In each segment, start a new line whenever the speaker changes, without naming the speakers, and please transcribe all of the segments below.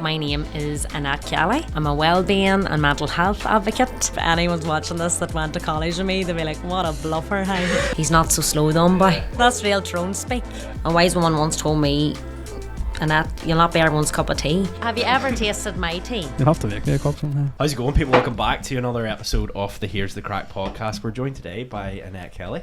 my name is Annette Kelly. I'm a wellbeing and mental health advocate. If anyone's watching this that went to college with me, they'll be like, what a bluffer. He's not so slow though, boy. That's real throne speak. A wise woman once told me, Annette, you'll not be everyone's cup of tea. Have you ever tasted my tea?
You'll have to make me a cup sometime.
How's it going, people? Welcome back to another episode of the Here's the Crack podcast. We're joined today by Annette Kelly.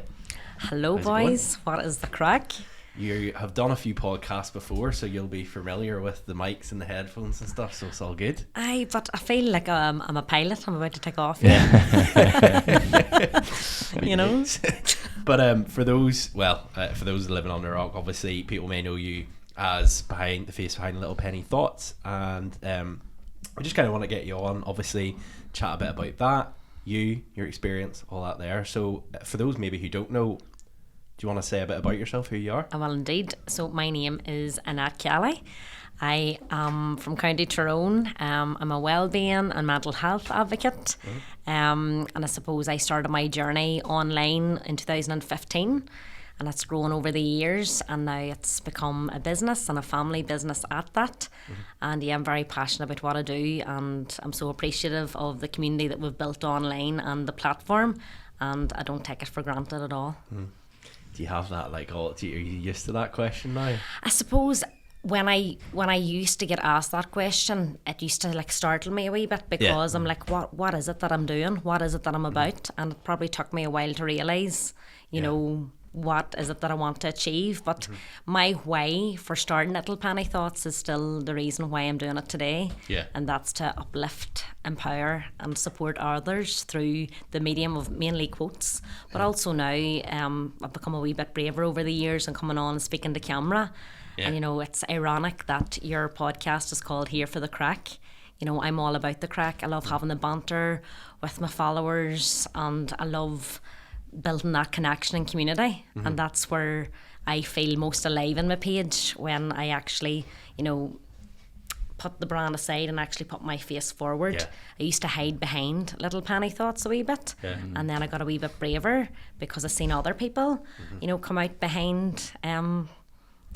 Hello, boys. What is the crack?
You have done a few podcasts before, so you'll be familiar with the mics and the headphones and stuff, so it's all good.
Aye, but I feel like I'm a pilot. I'm about to take off. You know?
But for those living on the rock, obviously people may know you as the face behind Little Penny Thoughts, and I just kind of want to get you on, obviously chat a bit about that, your experience, all that there. So for those maybe who don't know, do you want to say a bit about yourself, who you are?
Well, indeed. So my name is Annette Kelly. I am from County Tyrone. I'm a wellbeing and mental health advocate. And I suppose I started my journey online in 2015, and it's grown over the years, and now it's become a business and a family business at that. And yeah, I'm very passionate about what I do, and I'm so appreciative of the community that we've built online and the platform, and I don't take it for granted at all.
Do you have that, are you used to that question now?
I suppose when I used to get asked that question, it used to startle me a wee bit, because I'm like, what is it that I'm doing? What is it that I'm about? And it probably took me a while to realise, you know, what is it that I want to achieve. But my why for starting Little Penny Thoughts is still the reason why I'm doing it today. And that's to uplift, empower and support others through the medium of mainly quotes. But also now I've become a wee bit braver over the years and coming on and speaking to camera. And you know, it's ironic that your podcast is called Here for the Crack. You know, I'm all about the crack. I love having the banter with my followers, and I love building that connection and community. And that's where I feel most alive in my page, when I actually, you know, put the brand aside and actually put my face forward. I used to hide behind Little Penny Thoughts a wee bit, and then I got a wee bit braver because I seen other people, you know, come out behind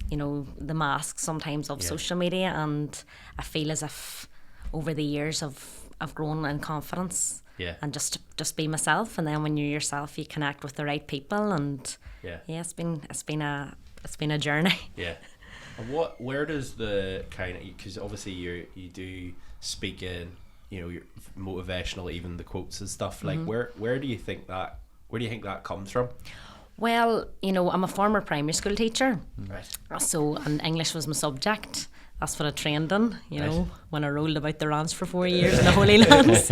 you know, the mask sometimes of social media, and I feel as if over the years I've grown in confidence. And just be myself, and then when you're yourself, you connect with the right people, and it's been a journey.
And where does the kind of, because obviously you do speak in, you know, you're motivational, even the quotes and stuff. Like where do you think that comes from?
Well, you know, I'm a former primary school teacher,
Right.
so and English was my subject. That's what I trained in, you know, when I rolled about the ranch for 4 years in the Holy Lands.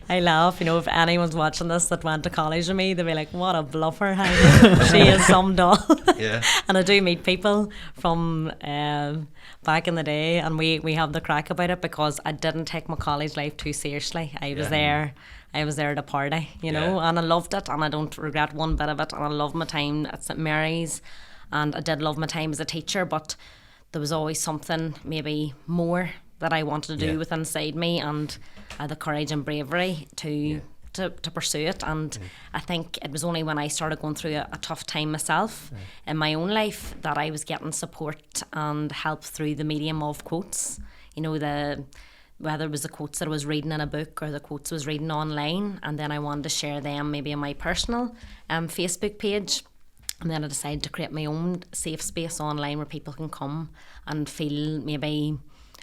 I laugh, you know, if anyone's watching this that went to college with me, they'll be like, what a bluffer. She is some doll. And I do meet people from back in the day, and we have the crack about it, because I didn't take my college life too seriously. I was there to party, you know, and I loved it, and I don't regret one bit of it. And I loved my time at St Mary's, and I did love my time as a teacher, but there was always something maybe more that I wanted to do with inside me, and I had the courage and bravery to pursue it. And I think it was only when I started going through a tough time myself in my own life that I was getting support and help through the medium of quotes. You know, whether it was the quotes that I was reading in a book or the quotes I was reading online, and then I wanted to share them maybe on my personal Facebook page. And then I decided to create my own safe space online where people can come and feel maybe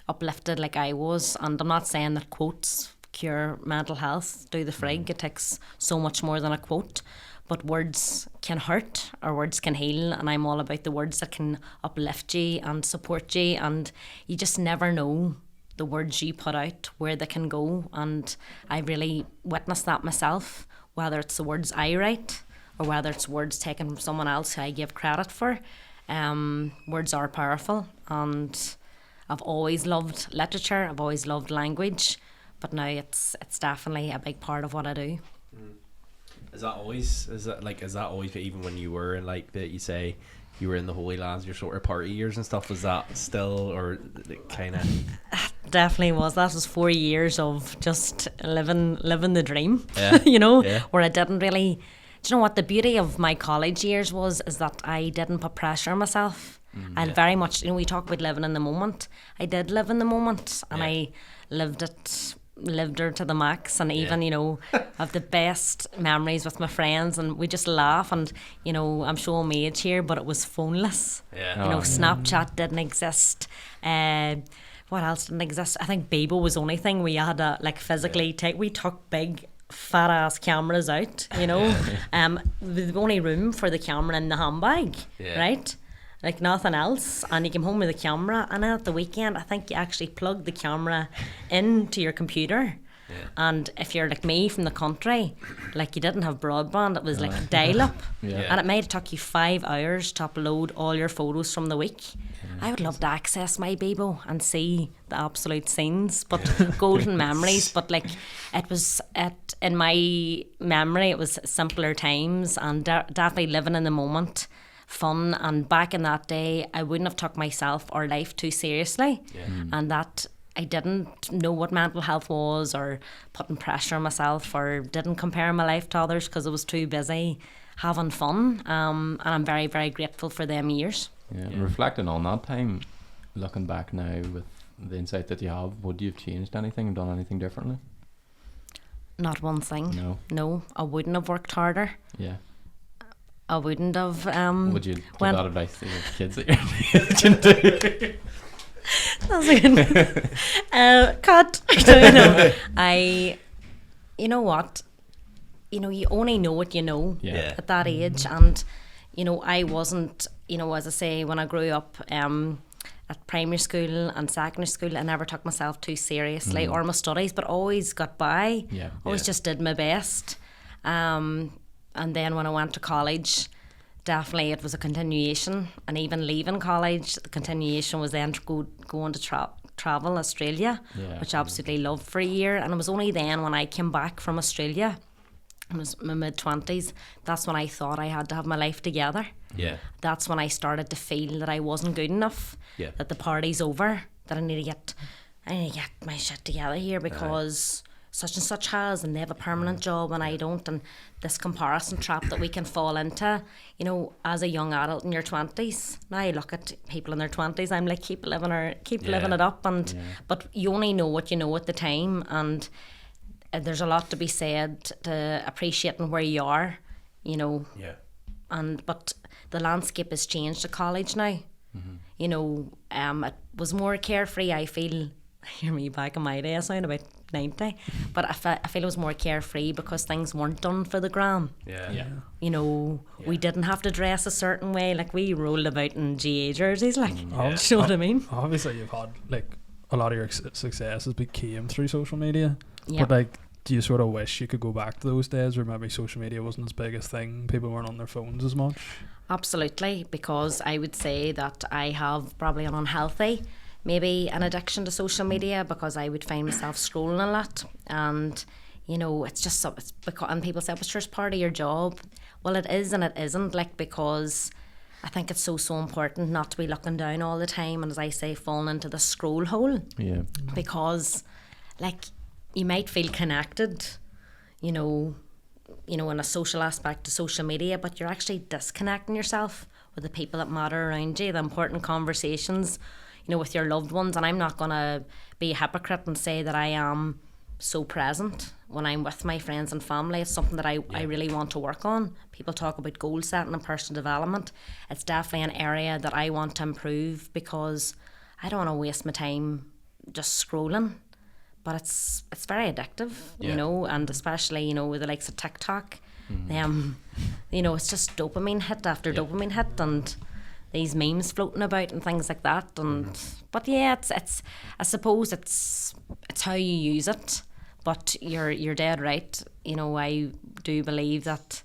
uplifted like I was. And I'm not saying that quotes cure mental health, do the frig. It takes so much more than a quote. But words can hurt, or words can heal, and I'm all about the words that can uplift you and support you. And you just never know the words you put out, where they can go. And I really witnessed that myself, whether it's the words I write or whether it's words taken from someone else who I give credit for. Words are powerful, and I've always loved literature, I've always loved language, but now it's definitely a big part of what I do.
Is that always even when you were in, like, you say you were in the Holy Lands, your sort of party years and stuff, was that still, or kind of?
Definitely was. That was 4 years of just living the dream, you know, where I didn't really. Do you know what the beauty of my college years is that I didn't put pressure on myself. I very much, you know, we talk about living in the moment. I did live in the moment, and I lived her to the max, and even, you know, have the best memories with my friends, and we just laugh. And, you know, I'm showing my age here, but it was phoneless. You know, Snapchat didn't exist. What else didn't exist? I think Bebo was the only thing we had to like physically take. We took big fat ass cameras out, you know. The only room for the camera in the handbag, right? Like nothing else. And you came home with a camera, and then at the weekend I think you actually plugged the camera into your computer. And if you're like me from the country, like you didn't have broadband, it was like dial up. And it might have took you 5 hours to upload all your photos from the week. I would love to access my Bebo and see the absolute scenes, but golden memories. But like it was in my memory, it was simpler times, and definitely living in the moment, fun. And back in that day, I wouldn't have took myself or life too seriously, and that I didn't know what mental health was, or putting pressure on myself, or didn't compare my life to others because I was too busy having fun. And I'm very, very grateful for them years.
And reflecting on that time, looking back now with the insight that you have, would you have changed anything and done anything differently?
Not one thing.
No,
I wouldn't have worked harder. I wouldn't have
would you give that advice to your kids that you're do?
That's a good cut. You know what, you know, you only know what you know at that age. And you know, I wasn't, you know, as I say, when I grew up at primary school and secondary school, I never took myself too seriously or my studies, but always got by. Always just did my best. And then when I went to college, definitely it was a continuation. And even leaving college, the continuation was then to go on to travel Australia, which I absolutely loved for a year. And it was only then when I came back from Australia, I was in my mid-20s, that's when I thought I had to have my life together. That's when I started to feel that I wasn't good enough, that the party's over, that I need to get my shit together here, because such and such has, and they have a permanent job and I don't. And this comparison trap that we can fall into, you know, as a young adult in your 20s. Now I look at people in their 20s, I'm like, keep living it up. And but you only know what you know at the time, and there's a lot to be said to appreciating where you are, you know. But the landscape has changed at college now. You know, it was more carefree, I feel. Hear me, back in my day, I sound about 90, but I feel it was more carefree because things weren't done for the gram. You know, we didn't have to dress a certain way. Like, we rolled about in GA jerseys, like, you know what I mean?
Obviously you've had, like, a lot of your successes became through social media, but like, do you sort of wish you could go back to those days where maybe social media wasn't as big a thing, people weren't on their phones as much? Absolutely, because I would say that I have probably an unhealthy, maybe an addiction to social media, because I would find myself scrolling a lot. And you know, it's just it's because, and people say, "But sure, it's part of your job." Well, it is and it isn't, like, because I think it's so important not to be looking down all the time, and as I say, falling into the scroll hole. Because, like, you might feel connected, you know, in a social aspect to social media, but you're actually disconnecting yourself with the people that matter around you, the important conversations, you know, with your loved ones. And I'm not going to be a hypocrite and say that I am so present when I'm with my friends and family. It's something that I really want to work on. People talk about goal setting and personal development. It's definitely an area that I want to improve, because I don't want to waste my time just scrolling. But it's very addictive, you know, and especially, you know, with the likes of TikTok, you know, it's just dopamine hit after dopamine hit, and these memes floating about and things like that. And but yeah, it's I suppose it's how you use it. But you're dead right. You know, I do believe that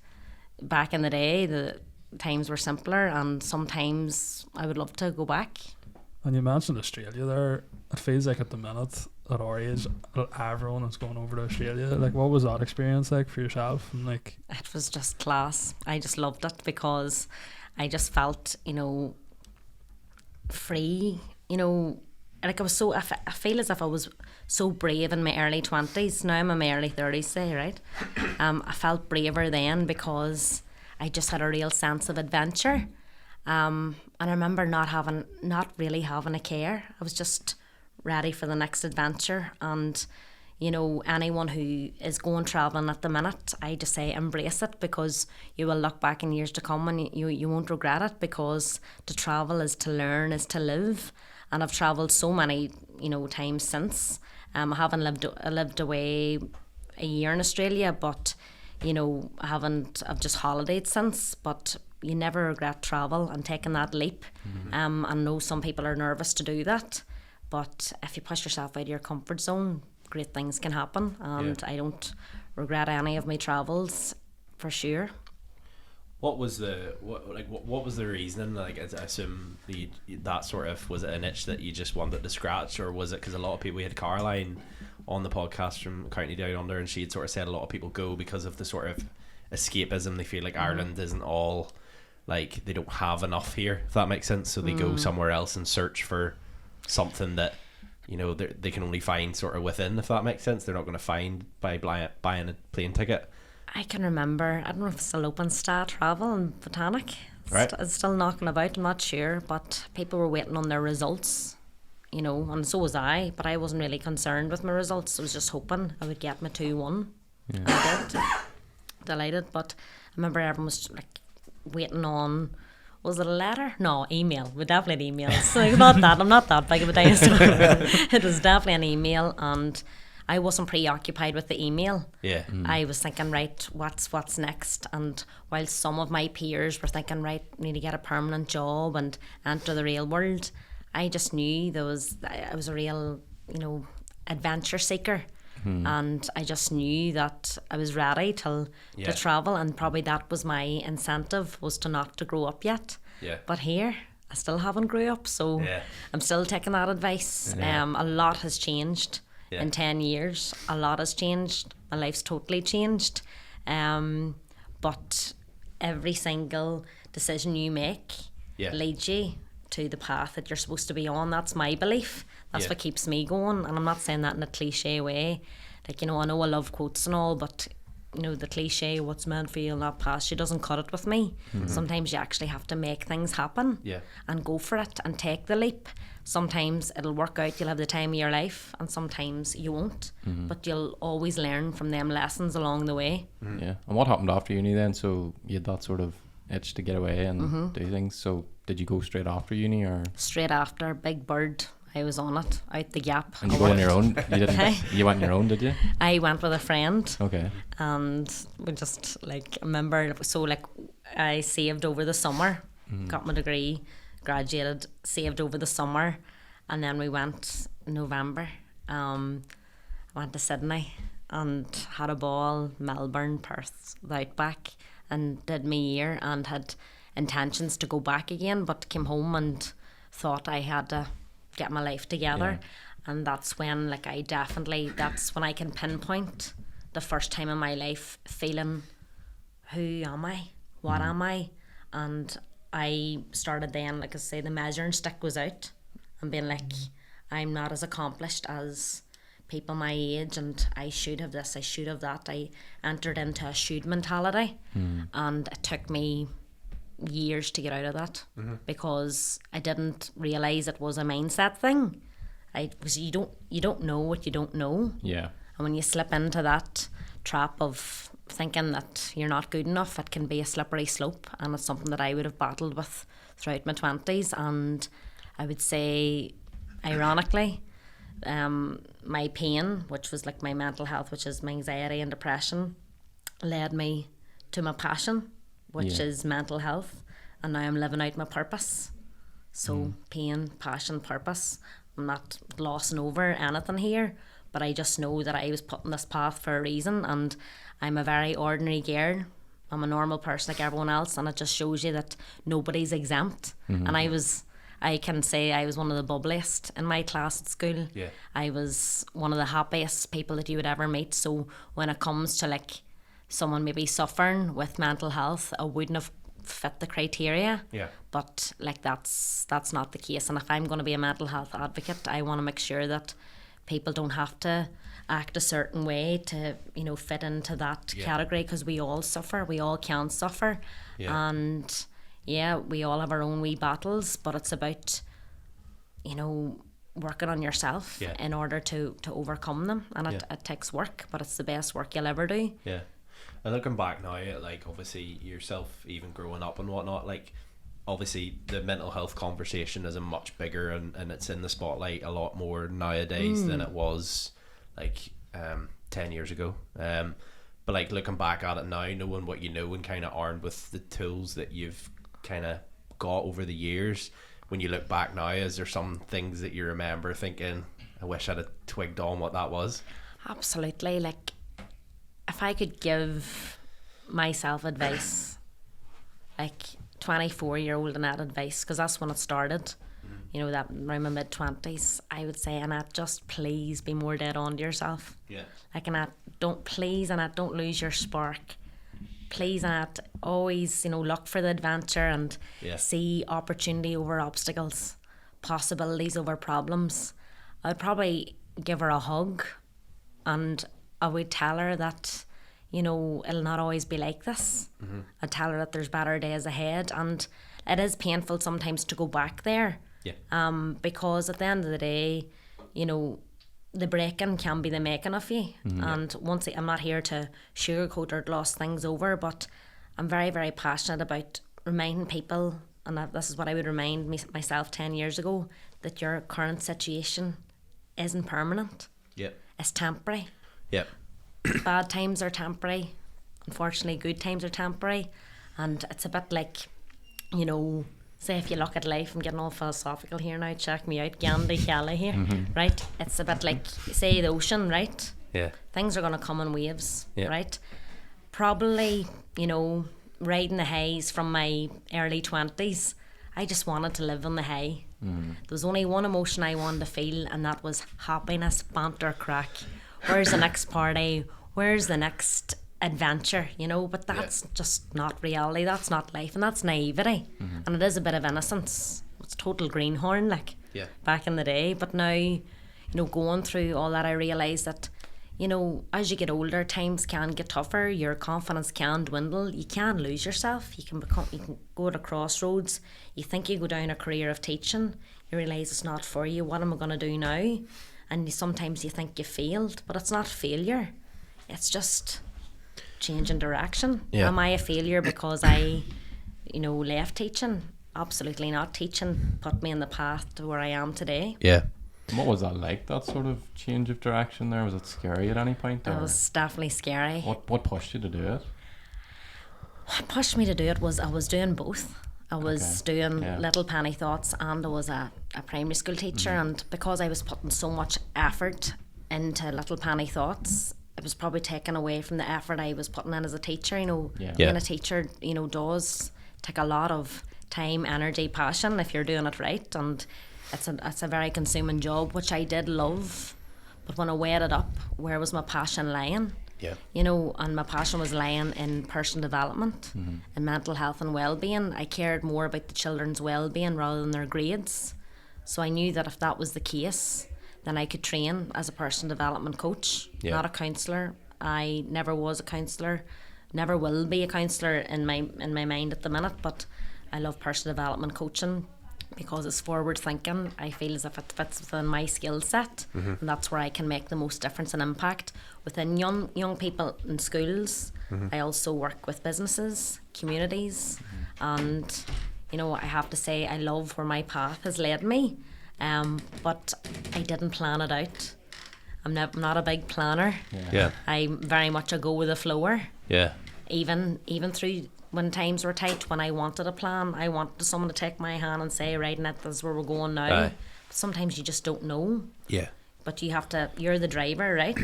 back in the day the times were simpler, and sometimes I would love to go back. And you mentioned Australia there. It feels like at the minute, at our age, everyone is going over to Australia. Like, what was that experience like for yourself? And like, it was just class. I just loved it because I just felt, you know, free. You know, like I was so. I feel as if I was so brave in my early 20s. Now I'm in my early 30s, say, right? I felt braver then because I just had a real sense of adventure.
And I remember not really having a care. I was just ready for the next adventure. And you know, anyone who is going travelling at the minute, I just say embrace it, because you will look back in years to come and you won't regret it, because to travel is to learn, is to live. And I've travelled so many, you know, times since. I haven't lived away a year in Australia, but you know, I've just holidayed since. But you never regret travel and taking that leap. I know some people are nervous to do that, but if you push yourself out of your comfort zone, great things can happen. And I don't regret any of my travels, for sure.
What was the what was the reasoning? Like, I assume that sort of, was it an itch that you just wanted to scratch, or was it because a lot of people, we had Caroline on the podcast from County Down Under, and she had sort of said a lot of people go because of the sort of escapism. They feel like Ireland isn't all, like, they don't have enough here, if that makes sense, so they go somewhere else and search for something that, you know, they can only find sort of within, if that makes sense. They're not going to find by buying a plane ticket.
I can remember, I don't know if it's still open, Star Travel and Botanic. It's still knocking about, I'm not sure, but people were waiting on their results, you know, and so was I, but I wasn't really concerned with my results. I was just hoping I would get my 2-1. Yeah. I did. Delighted, but I remember everyone was like waiting on, was it a letter? No, email. We definitely had emails. So I'm not that big of a dinosaur. It was definitely an email, and I wasn't preoccupied with the email. Yeah. I was thinking, right, what's next? And while some of my peers were thinking, right, need to get a permanent job and enter the real world, I just knew I was a real, you know, adventure seeker. And I just knew that I was ready to travel, and probably that was my incentive, was to not to grow up yet. Yeah. But here, I still haven't grew up, so I'm still taking that advice. A lot has changed in 10 years. A lot has changed. My life's totally changed. But every single decision you make leads you to the path that you're supposed to be on. That's my belief. That's what keeps me going. And I'm not saying that in a cliche way. Like, you know, I know I love quotes and all, but, you know, the cliche, what's meant for you will not pass you, doesn't cut it with me. Sometimes you actually have to make things happen and go for it and take the leap. Sometimes it'll work out, you'll have the time of your life, and sometimes you won't. But you'll always learn from them lessons along the way.
Yeah. And what happened after uni then? So you had that sort of itch to get away and do things. So did you go straight after uni, or? Straight after, big bird. I was on it, out the gap. And you go on your own? You didn't? You went on your own, did you? I went with a friend. Okay. And we just, like, remember, so, like, I saved over the summer, got my degree, graduated, saved over the summer, and then we went in November. Went to Sydney and had a ball, Melbourne, Perth, the Outback, and did my year, and had intentions to go back again, but came home and thought I had to get my life together. And that's when, like, that's when I can pinpoint the first time in my life feeling, who am I, what am I? And I started then, like I say, the measuring stick was out, and being like, I'm not as accomplished as people my age, and I should have this, I should have that. I entered into a should mentality, and it took me years to get out of that, because I didn't realize it was a mindset thing. You don't know what you don't know. Yeah. And when you slip into that trap of thinking that you're not good enough, it can be a slippery slope, and it's something that I would have battled with throughout my 20s. And I would say, ironically, my pain, which was like my mental health, which is my anxiety and depression, led me to my passion, which is mental health, and now I'm living out my purpose. So pain, passion, purpose. I'm not glossing over anything here, but I just know that I was put on this path for a reason, and I'm a very ordinary girl. I'm a normal person like everyone else, and it just shows you that nobody's exempt. And I can say I was one of the bubbliest in my class at school. Yeah. I was one of the happiest people that you would ever meet. So when it comes to, like, someone maybe suffering with mental health, I wouldn't have fit the criteria. Yeah. But, like, that's not the case. And if I'm going to be a mental health advocate, I want to make sure that people don't have to act a certain way to, you know, fit into that category, because we all suffer. We all can suffer. Yeah. And,
yeah, we all have our own wee battles, but it's about, you know, working on yourself in order to overcome them, and it takes work, but it's the best work you'll ever do.
Yeah. And looking back now at, like, obviously yourself even growing up and whatnot, like, obviously the mental health conversation is a much bigger and it's in the spotlight a lot more nowadays than it was like 10 years ago. But like looking back at it now, knowing what you know and kind of armed with the tools that you've kind of got over the years, when you look back now, is there some things that you remember thinking, I wish I'd have twigged on what that was?
Absolutely. Like, if I could give myself advice, like 24-year-old Annette advice, because that's when it started, you know, that around my mid-20s, I would say, Annette, just please be more dead on to yourself.
Yeah.
Like, Annette, don't lose your spark. Please, Annette, always, you know, look for the adventure and see opportunity over obstacles, possibilities over problems. I'd probably give her a hug, and I would tell her that, you know, it'll not always be like this. I'd tell her that there's better days ahead, and it is painful sometimes to go back there. Yeah. Because at the end of the day, you know, the breaking can be the making of you. And once I'm not here to sugarcoat or gloss things over, but I'm very, very passionate about reminding people, and this is what I would remind myself 10 years ago, that your current situation isn't permanent.
Yep.
It's temporary.
Yep.
Bad times are temporary. Unfortunately, good times are temporary. And it's a bit like, you know, say if you look at life, I'm getting all philosophical here now, check me out, Gandhi Kelly here, right? It's a bit like, say, the ocean, right?
Yeah.
Things are going to come in waves, right? Probably, you know, riding the highs from my early 20s, I just wanted to live on the high. There was only one emotion I wanted to feel, and that was happiness, banter, crack. Where's the next party? Where's the next adventure? You know, but that's just not reality. That's not life, and that's naivety. And it is a bit of innocence. It's total greenhorn, like back in the day. But now, you know, going through all that, I realise that, you know, as you get older, times can get tougher. Your confidence can dwindle. You can lose yourself. You can go at a crossroads. You think you go down a career of teaching. You realise it's not for you. What am I going to do now? And sometimes you think you failed, but it's not failure. It's just changing direction. Yeah. Am I a failure because I, you know, left teaching? Absolutely not. Teaching put me in the path to where I am today.
Yeah.
What was that like, that sort of change of direction there? Was it scary at any point?
It was definitely scary.
What pushed you to do it?
What pushed me to do it was I was doing both. I was doing Little Penny Thoughts, and I was a primary school teacher, and because I was putting so much effort into Little Penny Thoughts, it was probably taken away from the effort I was putting in as a teacher. You know, being a teacher, you know, does take a lot of time, energy, passion if you're doing it right, and it's a very consuming job, which I did love. But when I weighed it up, where was my passion lying? Yeah. You know, and my passion was lying in personal development and mental health and well-being. I cared more about the children's well-being rather than their grades. So I knew that if that was the case, then I could train as a personal development coach, not a counsellor. I never was a counsellor, never will be a counsellor in my mind at the minute, but I love personal development coaching because it's forward thinking. I feel as if it fits within my skill set, and that's where I can make the most difference and impact within young people in schools. I also work with businesses, communities, and you know, I have to say I love where my path has led me, but I didn't plan it out. I'm not a big planner. I'm very much a go with the flower. Even through when times were tight, when I wanted a plan, I wanted someone to take my hand and say, right, Annette, this is where we're going now. But sometimes you just don't know. But you're the driver, right?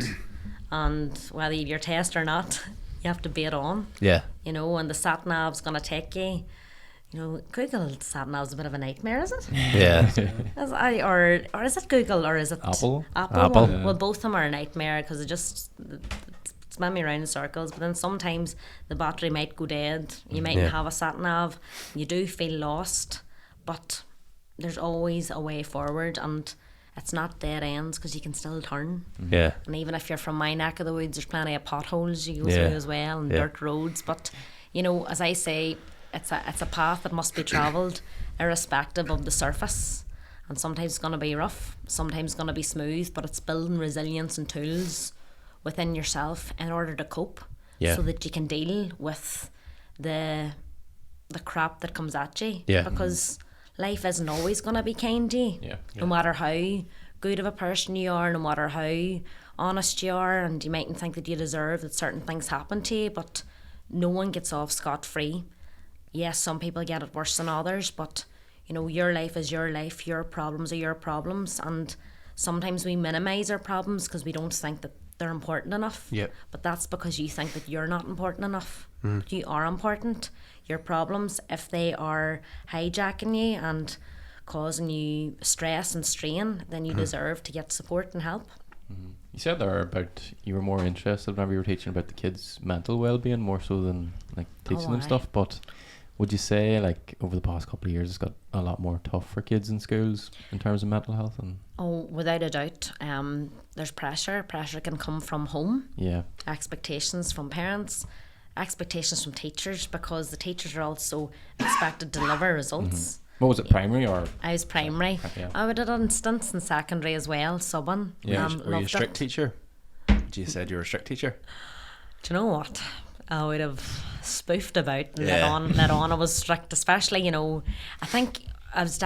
And whether you have your test or not, you have to be it on. You know, and the sat nav's going to take you. You know, Google sat nav's a bit of a nightmare, is it? Or is it Google or is it
Apple?
Well, both of them are a nightmare because it's spin me around in circles, but then sometimes the battery might go dead. You mightn't have a sat nav. You do feel lost, but there's always a way forward, and it's not dead ends because you can still turn. And even if you're from my neck of the woods, there's plenty of potholes you go through as well, and dirt roads. But you know, as I say, it's a path that must be travelled irrespective of the surface. And sometimes it's going to be rough, sometimes it's going to be smooth, but it's building resilience and tools within yourself in order to cope, so that you can deal with the crap that comes at you. Because life isn't always going to be kind to you. No matter how good of a person you are, no matter how honest you are, and you mightn't think that you deserve that certain things happen to you, but no one gets off scot-free. Yes, some people get it worse than others, but you know, your life is your life, your problems are your problems, and sometimes we minimise our problems because we don't think that they're important enough. But that's because you think that you're not important enough. But you are important. Your problems, if they are hijacking you and causing you stress and strain, then you deserve to get support and help.
You said there about you were more interested whenever you were teaching about the kids' mental well-being more so than like teaching them stuff, but would you say like over the past couple of years it's got a lot more tough for kids in schools in terms of mental health? And
without a doubt, there's pressure can come from home, expectations from parents, expectations from teachers, because the teachers are also expected to deliver results.
What was it, primary or?
I was primary. I would have done stints in secondary as well, subbing.
Were you a strict teacher? You said you were a strict teacher?
Do you know what? I would have spoofed about and let on I was strict, especially, you know, I think I was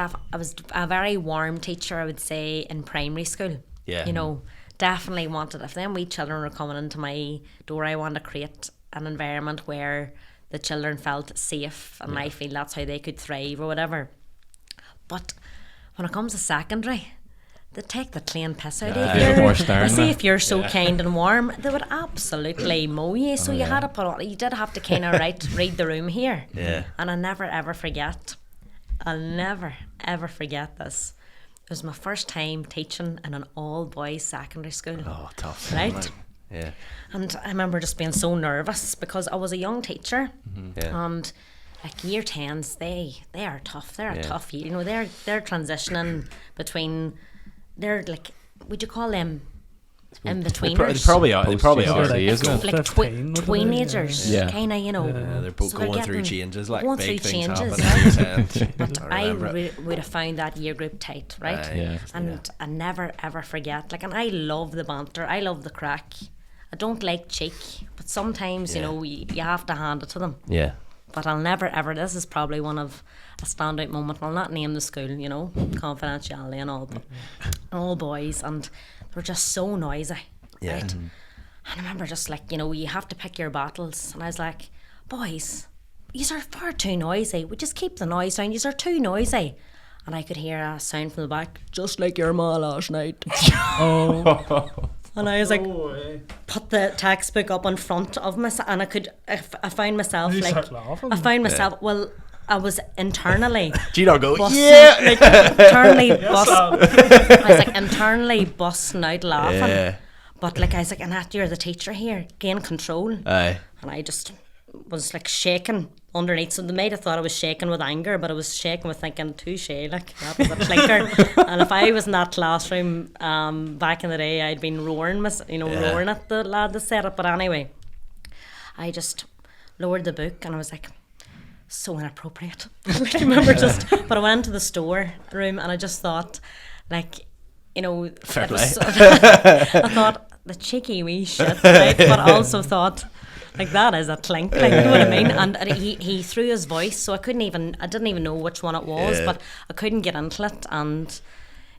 a very warm teacher, I would say, in primary school. You know, definitely wanted, if them wee children were coming into my door, I wanted to create an environment where the children felt safe, and I feel that's how they could thrive or whatever. But when it comes to secondary, they take the clean piss out of you. They see if you're so kind and warm, they would absolutely mow you. So you had to put on, you did have to kind of read the room here. And I'll never ever forget this. It was my first time teaching in an all boys secondary school.
Oh, tough.
Right? And I remember just being so nervous because I was a young teacher, and like year 10s, they are tough. They're a tough year. You know, they're transitioning between. They're like, would you call them in betweeners?
They probably are. They probably are.
Like teenagers, kind of, you know.
They're both going through changes, like
going
big
through
things
changes.
happening.
But I would have found that year group tight, right? And I never ever forget. Like, and I love the banter. I love the crack. I don't like cheek, but sometimes you know you have to hand it to them. But I'll never ever. This is probably one of a standout moment. I'll not name the school, you know, confidentiality and all, but all boys, and they were just so noisy, right? And I remember just like, you know, you have to pick your battles, and I was like, boys, yous are far too noisy. We just keep the noise down. Yous are too noisy. And I could hear a sound from the back, just like your ma last night. And I was like, put the textbook up in front of myself, and I found myself well, I was internally
Gino go,
internally I was like internally busting out laughing. But like I was like, Annette, you're the teacher here, gain control. And I just was like shaking underneath. So they might have thought I was shaking with anger, but I was shaking with thinking, touche, like that was a clinker. And if I was in that classroom back in the day, I'd been roaring at the lad that said it. But anyway, I just lowered the book and I was like, so inappropriate. I remember but I went into the store room and I just thought, like, you know,
fair play.
I thought, the cheeky wee shit, right? But I also thought, like, that is a clink, like, you know what I mean? And he threw his voice, so I didn't even know which one it was, but I couldn't get into it, and,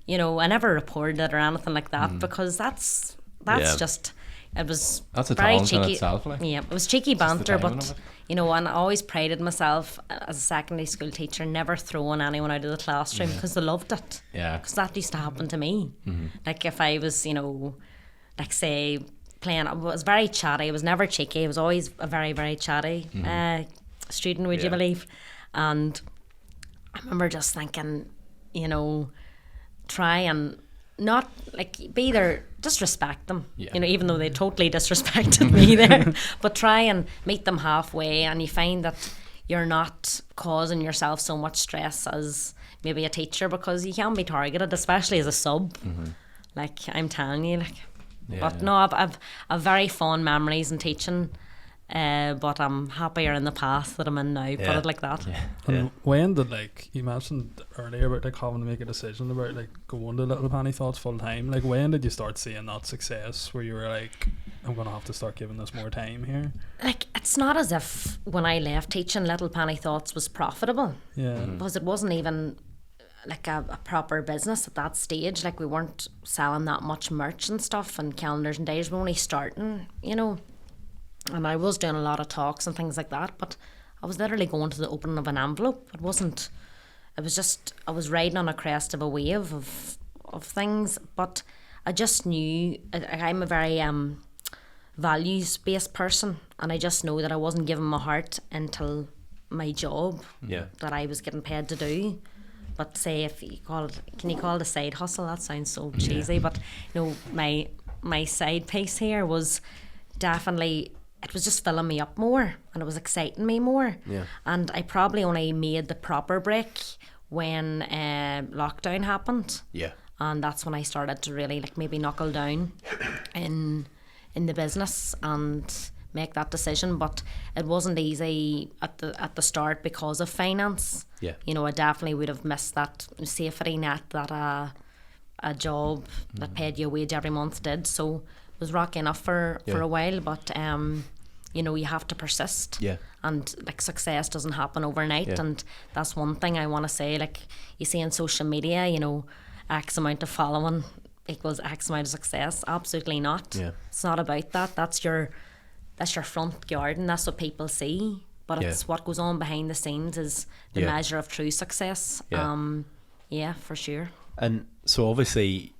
you know, I never reported it or anything like that, because that's just, it was
that's a
very
talent
cheeky.
In itself, like.
Yeah, it was cheeky banter, but, you know, and I always prided myself as a secondary school teacher, never throwing anyone out of the classroom, because they loved it.
Yeah.
Because that used to happen to me. Like, if I was, you know, like, say, playing, I was very chatty. I was never cheeky. I was always a very, very chatty student, would you believe? And I remember just thinking, you know, try and not, like, be there, just respect them, you know, even though they totally disrespected me there, but try and meet them halfway, and you find that you're not causing yourself so much stress as maybe a teacher, because you can be targeted, especially as a sub. Like, I'm telling you, like. But no, I've very fond memories in teaching but I'm happier in the path that I'm in now, put it like that.
And when did, like, you mentioned earlier about like having to make a decision about like going to Little Penny Thoughts full time, like when did you start seeing that success where you were like, I'm gonna have to start giving this more time here?
Like, it's not as if when I left teaching Little Penny Thoughts was profitable, because it wasn't even like a proper business at that stage. Like, we weren't selling that much merch and stuff and calendars and days. We were only starting, you know, and I was doing a lot of talks and things like that, but I was literally going to the opening of an envelope. It was just, I was riding on a crest of a wave of things, but I just knew, I'm a very values based person, and I just know that I wasn't giving my heart until my job that I was getting paid to do. But say, if you call it, can you call it a side hustle? That sounds so cheesy, but you know, my side piece here was definitely, it was just filling me up more and it was exciting me more. And I probably only made the proper break when lockdown happened. And that's when I started to really like maybe knuckle down in the business and make that decision. But it wasn't easy at the start because of finance. You know, I definitely would have missed that safety net that a job that paid you a wage every month did. So it was rocky enough for a while, but you know, you have to persist. And like, success doesn't happen overnight. And that's one thing I want to say. Like, you see on social media, you know, X amount of following equals X amount of success. Absolutely not. It's not about that. That's your front garden. That's what people see. But it's what goes on behind the scenes is the measure of true success. For sure.
And so obviously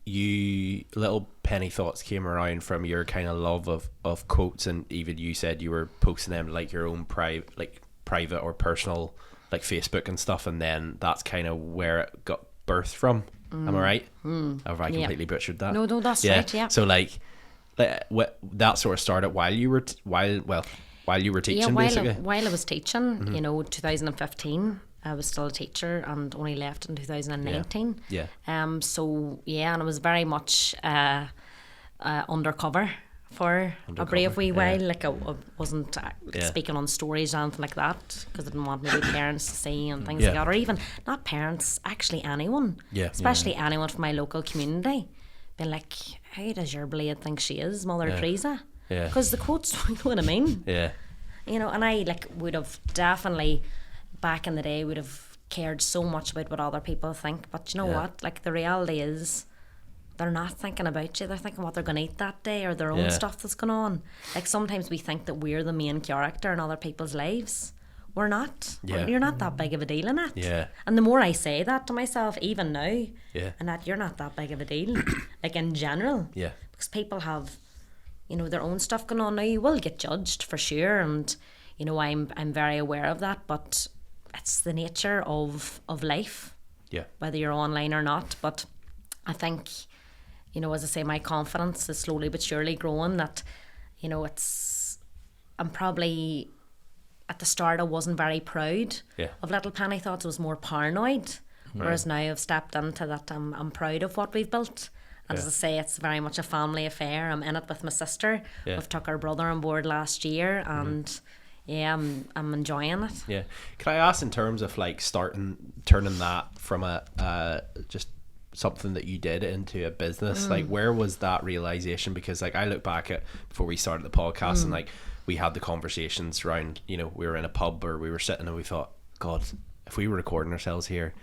Little Penny Thoughts came around from your kind of love of quotes, and even you said you were posting them like your own private or personal like Facebook and stuff, and then that's kind of where it got birthed from. Am I right? Have I completely butchered that?
No, that's right. Yeah.
So like that sort of started while you were teaching, basically.
While I was teaching, you know, 2015. I was still a teacher and only left in 2019. So and I was very much undercover for a brave wee while. Like, I wasn't speaking on stories or anything like that, because I didn't want maybe parents to see and things like that, or even not parents, actually anyone, especially anyone from my local community, being like, how does your blade think she is, Mother Teresa? Because the quotes, you know what I mean? You know, and I like would have definitely, back in the day, would have cared so much about what other people think, but you know what, like, the reality is they're not thinking about you, they're thinking what they're going to eat that day or their own stuff that's going on. Like, sometimes we think that we're the main character in other people's lives. We're not. You're not that big of a deal in it. And the more I say that to myself, even now, and that you're not that big of a deal, like, in general, because people have, you know, their own stuff going on. Now, you will get judged for sure, and you know, I'm very aware of that, but it's the nature of life, whether you're online or not. But I think, you know, as I say, my confidence is slowly but surely growing, that, you know, I'm probably, at the start I wasn't very proud of Little Penny Thoughts. I was more paranoid, whereas now I've stepped into that. I'm proud of what we've built. And as I say, it's very much a family affair. I'm in it with my sister. We've took our brother on board last year, and I'm enjoying it.
Can I ask, in terms of like turning that from a just something that you did into a business, like, where was that realization? Because like, I look back at before we started the podcast, and like, we had the conversations around, you know, we were in a pub or we were sitting and we thought, God, if we were recording ourselves here,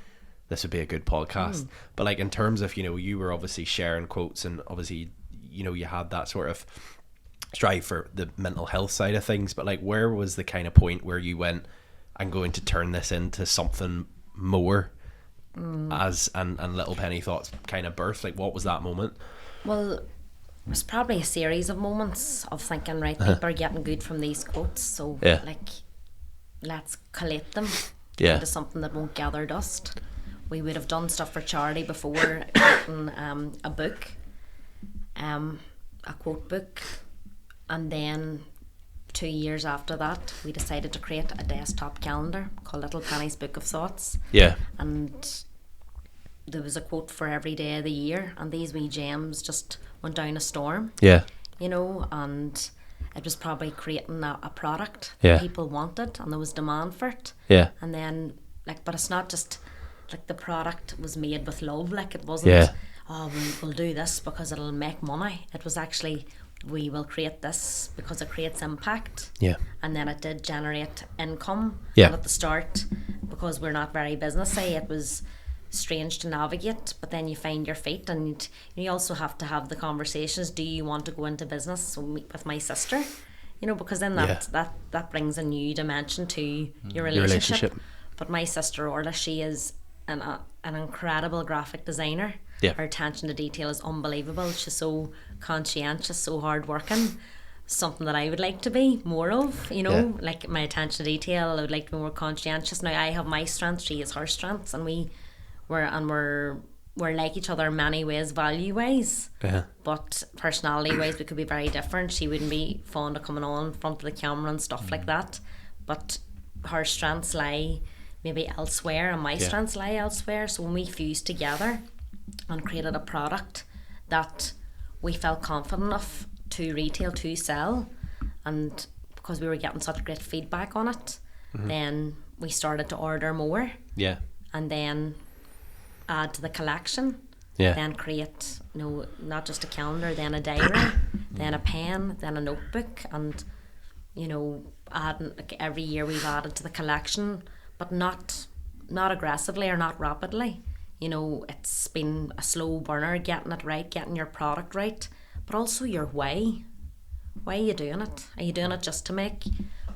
this would be a good podcast. But like, in terms of, you know, you were obviously sharing quotes, and obviously, you know, you had that sort of strive for the mental health side of things, but like, where was the kind of point where you went, I'm going to turn this into something more, and Little Penny Thoughts kind of birth? Like, what was that moment?
Well, it was probably a series of moments of thinking, right, people are getting good from these quotes, so like, let's collate them into something that won't gather dust. We would have done stuff for charity before, written a book, a quote book, and then 2 years after that we decided to create a desktop calendar called Little Penny's Book of Thoughts. And there was a quote for every day of the year, and these wee gems just went down a storm. You know, and it was probably creating a product
Yeah.
that people wanted, and there was demand for it.
Yeah.
And then, like, but it's not just, like, the product was made with love. Like, it wasn't,
Yeah.
oh, we'll do this because it'll make money. It was actually, we will create this because it creates impact.
Yeah.
And then it did generate income.
Yeah.
And at the start, because we're not very businessy, it was strange to navigate, but then you find your feet, and you also have to have the conversations. Do you want to go into business with my sister? You know, because then that brings a new dimension to your relationship. But my sister Orla, she is an incredible graphic designer.
Yeah.
Her attention to detail is unbelievable. She's so conscientious, so hardworking. Something that I would like to be more of, you know, like my attention to detail. I would like to be more conscientious. Now I have my strengths, she has her strengths, and we're like each other in many ways, value wise, but personality wise we could be very different. She wouldn't be fond of coming on in front of the camera and stuff like that, but her strengths lie maybe elsewhere and my strengths lie elsewhere. So when we fused together and created a product that we felt confident enough to retail, to sell, and because we were getting such great feedback on it, then we started to order more, and then add to the collection, then create, you know, not just a calendar, then a diary, then a pen, then a notebook, and, you know, adding, like, every year we've added to the collection, but not aggressively or not rapidly. You know, it's been a slow burner, getting it right, getting your product right, but also your why. Why are you doing it? Are you doing it just to make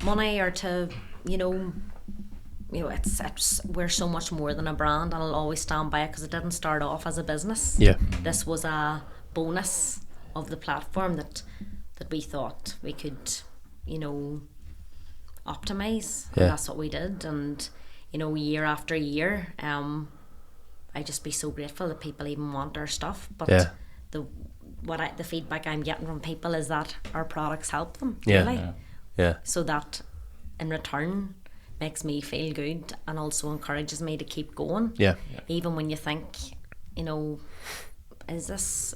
money, or to, you know, it's we're so much more than a brand, and I'll always stand by it because it didn't start off as a business.
Yeah.
This was a bonus of the platform that we thought we could, you know, optimize. And that's what we did. And, you know, year after year, I just be so grateful that people even want our stuff. But the feedback I'm getting from people is that our products help them. Really. So that in return makes me feel good and also encourages me to keep going. Even when you think, you know, is this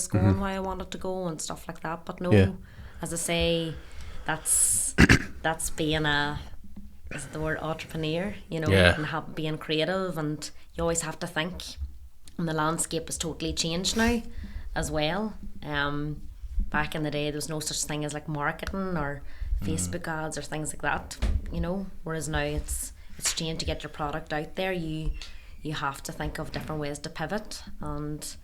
going where I want it to go and stuff like that. But no, as I say, that's being is the word entrepreneur, you know, and being creative, and you always have to think. And the landscape has totally changed now as well. Back in the day there was no such thing as like marketing or Facebook ads or things like that, you know, whereas now it's changed. To get your product out there, you have to think of different ways to pivot, and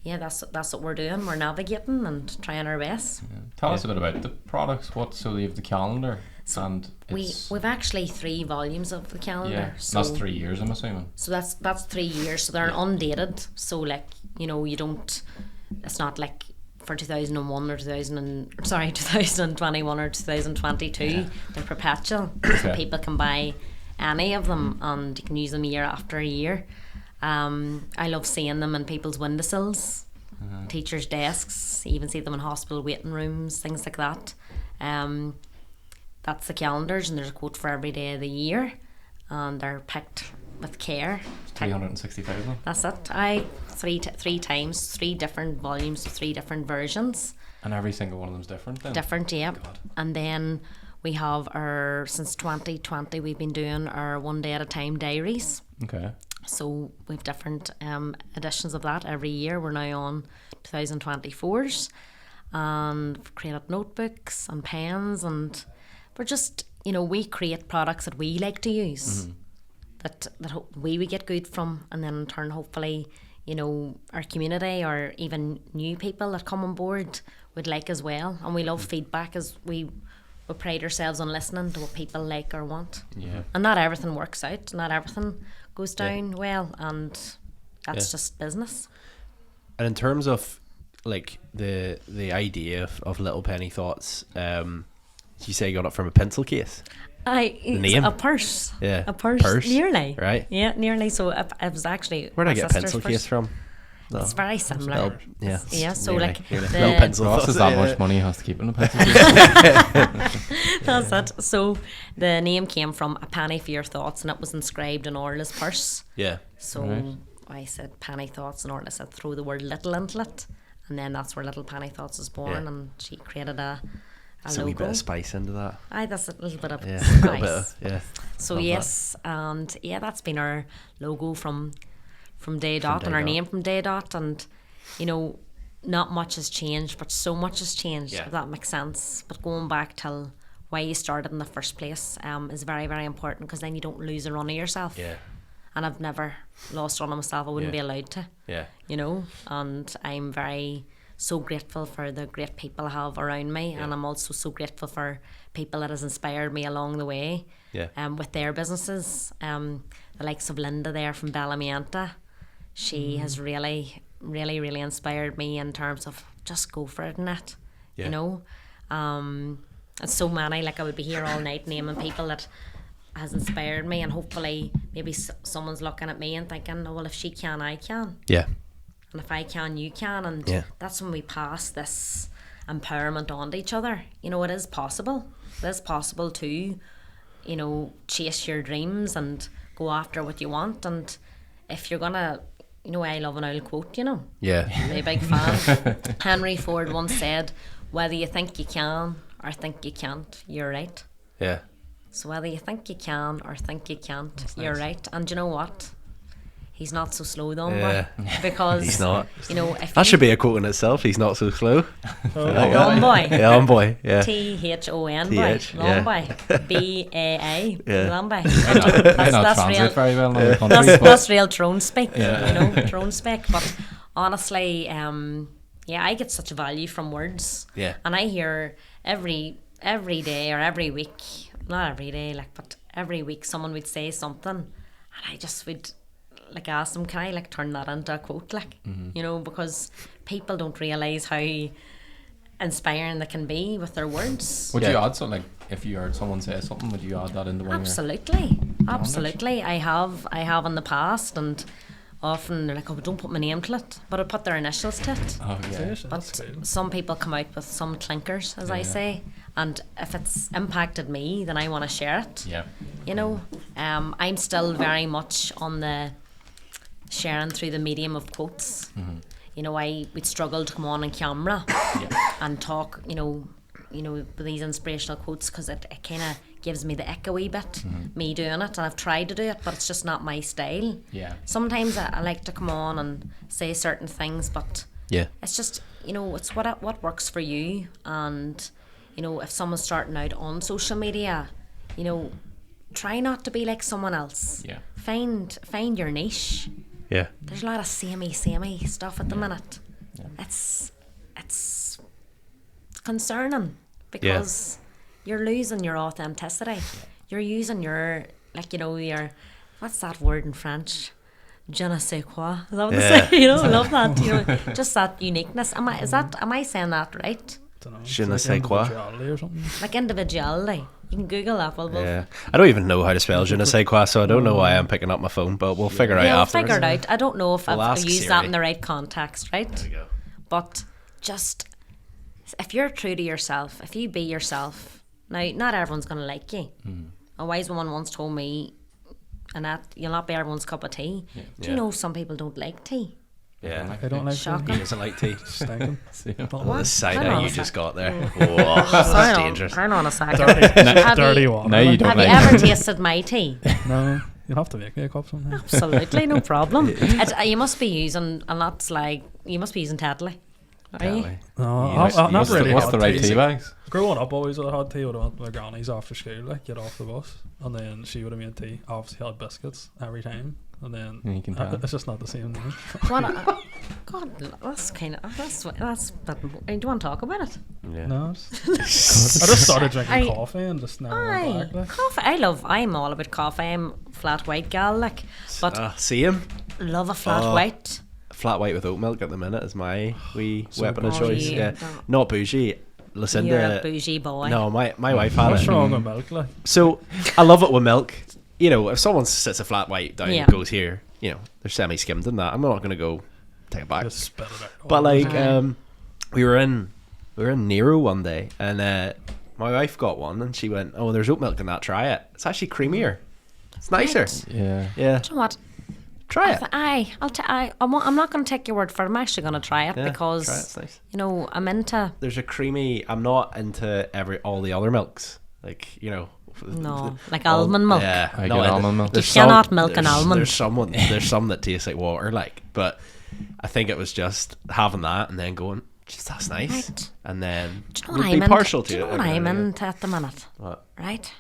that's what we're doing. We're navigating and trying our best.
Tell us a bit about the products. So you have the calendar, and
we've actually 3 volumes of the calendar. So
that's 3 years, I'm assuming.
So that's 3 years, so they're undated, so, like, you know, it's not like for 2001 or 2021 or 2022. They're perpetual. So people can buy any of them and you can use them year after year. I love seeing them in people's windowsills, teachers' desks, you even see them in hospital waiting rooms, things like that. That's the calendars, and there's a quote for every day of the year, and they're picked with care.
360,000.
That's it. Three times, 3 different volumes, 3 different versions.
And every single one of them's different then?
Different, yeah.
God.
And then we have since 2020, we've been doing our 1 day at a time diaries.
Okay.
So we've different editions of that every year. We're now on 2024's, and we've created notebooks and pens, and we're just, you know, we create products that we like to use, that we get good from, and then in turn, hopefully, you know, our community or even new people that come on board would like as well. And we love feedback, as we pride ourselves on listening to what people like or want.
Yeah.
And not everything works out, not everything goes down well, and that's just business.
And in terms of like the idea of Little Penny Thoughts, you say you got it from a pencil case?
It's a purse.
Yeah.
A purse. Nearly.
Right.
Yeah, nearly. So it was actually.
Where did I get a pencil case from? No.
It's very similar.
Yeah.
So
nearly,
like
nearly.
the
Little pencil
Ross is that much money he has to keep in a pencil case.
That's it. So the name came from a penny for your thoughts, and it was inscribed in Orla's purse.
Yeah.
So I said penny thoughts, and Orla said throw the word little into it, and then that's where Little Penny Thoughts was born. And she created a
a wee bit of spice into that.
Aye, that's a little bit of
spice.
So yes, and that's been our logo from day dot, and our name from day dot, and not much has changed, but so much has changed, if that makes sense. But going back till why you started in the first place is very, very important, because then you don't lose a run of yourself. Yeah. And I've never lost a run of myself. I wouldn't be allowed to. Yeah. And I'm so grateful for the great people I have around me, and I'm also so grateful for people that has inspired me along the way. Yeah. With their businesses, the likes of Linda there from Bellamianta, she has really, really, really inspired me in terms of just go for it, Annette. Yeah. And so many, I would be here all night naming people that has inspired me, and hopefully maybe someone's looking at me and thinking, oh, well, if she can, I can. Yeah. And if I can, you can. And that's when we pass this empowerment on to each other. It is possible. It is possible to, chase your dreams and go after what you want. And if you're going to, I love an old quote, Yeah. I'm a big fan. Henry Ford once said, whether you think you can or think you can't, you're right. Yeah. So whether you think you can or think you can't, you're right. And you know what? He's not so slow though, because
he's not. That should be a quote in itself. He's not so slow.
Long boy.
Yeah, long boy. Yeah.
THON boy. Long boy. BAA. Long boy. That's real throne speak. Throne speak. But honestly, I get such value from words. Yeah. And I hear every day or every week, not every day, but every week someone would say something, and I just would ask them, can I turn that into a quote, because people don't realise how inspiring they can be with their words.
Would you add something, if you heard someone say something, would you add that into one?
Absolutely. I have in the past, and often they're like, oh, don't put my name to it, but I put their initials to it. Oh yeah. But some people come out with some clinkers, as I say, and if it's impacted me, then I want to share it. Yeah. I'm still very much on the sharing through the medium of quotes. Mm-hmm. I would struggle to come on camera and talk, with these inspirational quotes, because it kind of gives me the ick a wee bit, me doing it, and I've tried to do it, but it's just not my style. Yeah. Sometimes I like to come on and say certain things, but it's just, it's what works for you. And if someone's starting out on social media, try not to be like someone else. Yeah. Find your niche. Yeah. There's a lot of samey stuff at the minute. Yeah. It's concerning, because you're losing your authenticity. Yeah. You're using your your, what's that word in French? Je ne sais quoi. Is that what they say? Love that. Just that uniqueness. Am I saying that right?
Je ne sais quoi.
Like individuality. You can Google that.
Yeah. I don't even know how to spell je ne sais quoi, so I don't know why I'm picking up my phone, but we'll figure it out afterwards.
We'll figure it out. I don't know if I've used that in the right context, right? There we go. But just, if you're true to yourself, if you be yourself, now, not everyone's going to like you. A wise woman once told me, Annette, you'll not be everyone's cup of tea. Yeah. Do you know some people don't like tea?
Yeah,
I don't like
tea. He doesn't like tea.
Stinking.
The cider you just got there. Whoa, that's dangerous.
Hang on a second.
Dirty water.
No, you don't.
Have you ever tasted my tea?
No. You'll have to make me a cup sometime.
Absolutely, no problem. You must be using, and that's you must be using Tetley. Are you?
No, not really.
What's the right tea bags?
Growing up, always I had tea. Would have went to my granny's after school, get off the bus, and then she would have made tea. Obviously, had biscuits every time, and then it's just not the same.
God, that's But do you want to talk about it?
Yeah. No, I just started drinking coffee and just never went back.
Coffee. I'm all about coffee. I'm flat white gal, but
same.
Love a flat white.
Flat white with oat milk at the minute is my wee weapon of choice. Yeah, not bougie. Lucinda,
you're a bougie boy.
No, my wife had
What's
it.
wrong with milk?
So I love it with milk. If someone sits a flat white down and goes here, they're semi-skimmed in that. I'm not going to go take it back.
Just spit it out.
But we were in Nero one day, and my wife got one, and she went, "Oh, there's oat milk in that. Try it. It's actually creamier. It's nicer."
Yeah.
Yeah.
Do you know what?
Try it.
I'm not going to take your word for it. I'm actually going to try it because
try it, it's nice.
you know, I'm into.
There's a creamy. I'm not into all the other milks. Like, you know.
No, like almond milk.
Yeah,
I get almond milk.
You cannot milk an almond.
There's some that taste like water, like. But I think it was just having that and then going, geez, that's nice.
Right.
And then
do you know
would be partial to
do you
it.
know what I'm into at the minute?
What?
Right.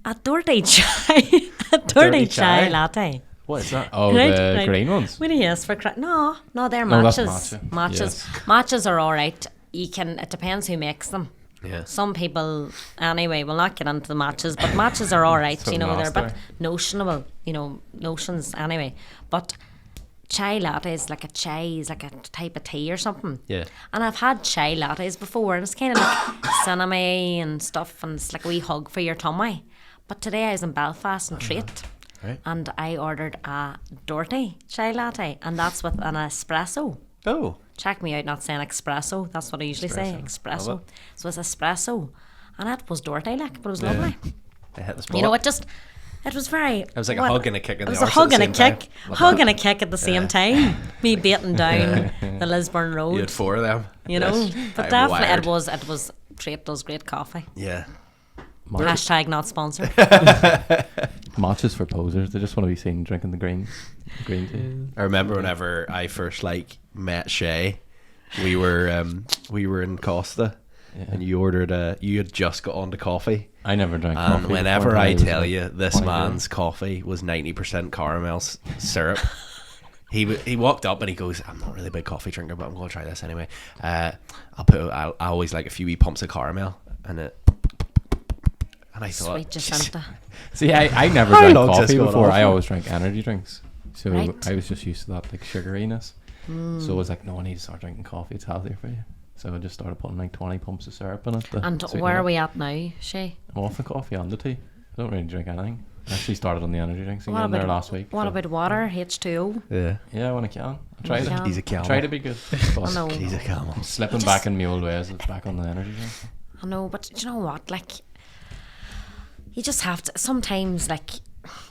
A dirty chai. A dirty chai latte.
What is that?
Oh,
Right,
the
right.
green ones.
What do you ask for? No, they're
No, that's
matches.
matcha. Yes.
Matches are all right. It depends who makes them.
Yeah.
Some people, anyway, will not get into the matches, but matches are all right.
So
you know, they're a bit
nasty.
notionable. You know, notions anyway. But chai latte is like a type of tea or something.
Yeah.
And I've had chai lattes before, and it's kind of like cinnamon and stuff, and it's like a wee hug for your tummy. But today I was in Belfast and Treat,
Right.
and I ordered a dirty chai latte, and that's with an espresso.
Oh.
Check me out, not saying espresso. That's what I usually say, espresso.
Love
So it's espresso, and it was dirty, like, but it was lovely.
I hit the spot.
You know, it was very.
It was like a hug and a kick in the
It was a
arse
hug
at
and
the
a
same
kick,
time. Love
hug
that.
and a kick at the same time. Me beating down the Lisburn
You
Road,
had 4 of them.
you know.
Yes.
But
I'm
definitely,
wired.
it was. Treat does great coffee.
Yeah.
Hashtag not sponsored.
Matches for posers. They just want to be seen drinking the green tea.
I remember whenever I first met Shay, we were in Costa, and you had just got on to coffee.
I never drank
And
coffee.
whenever
before.
I
was
tell
like
you this
20
man's coffee was 90% caramel syrup, he walked up and he goes, "I'm not really a big coffee drinker, but I'm going to try this anyway. I always like a few wee pumps of caramel and it." And I thought,
Sweet Jacinta.
See, I never
How
drank
long's this
coffee
going
before.
on
I
for?
always drank energy drinks. So
Right.
I was just used to that, like, sugariness. So I was like, no, I need to start drinking coffee. It's healthier for you. So I just started putting like 20 pumps of syrup in it.
And where are we at now, Shay?
I'm off the coffee and the tea. I don't really drink anything. I actually started on the energy drinks
What
again there
about-
last week.
What
so-
about water, H2O?
yeah,
Yeah, when I can. I tried
can.
it.
he's a camel.
Try to be good. But
I know.
He's a camel.
I'm slipping back in my old ways. It's back on the energy drink.
I know, but do you know what? Like, you just have to. Sometimes, like,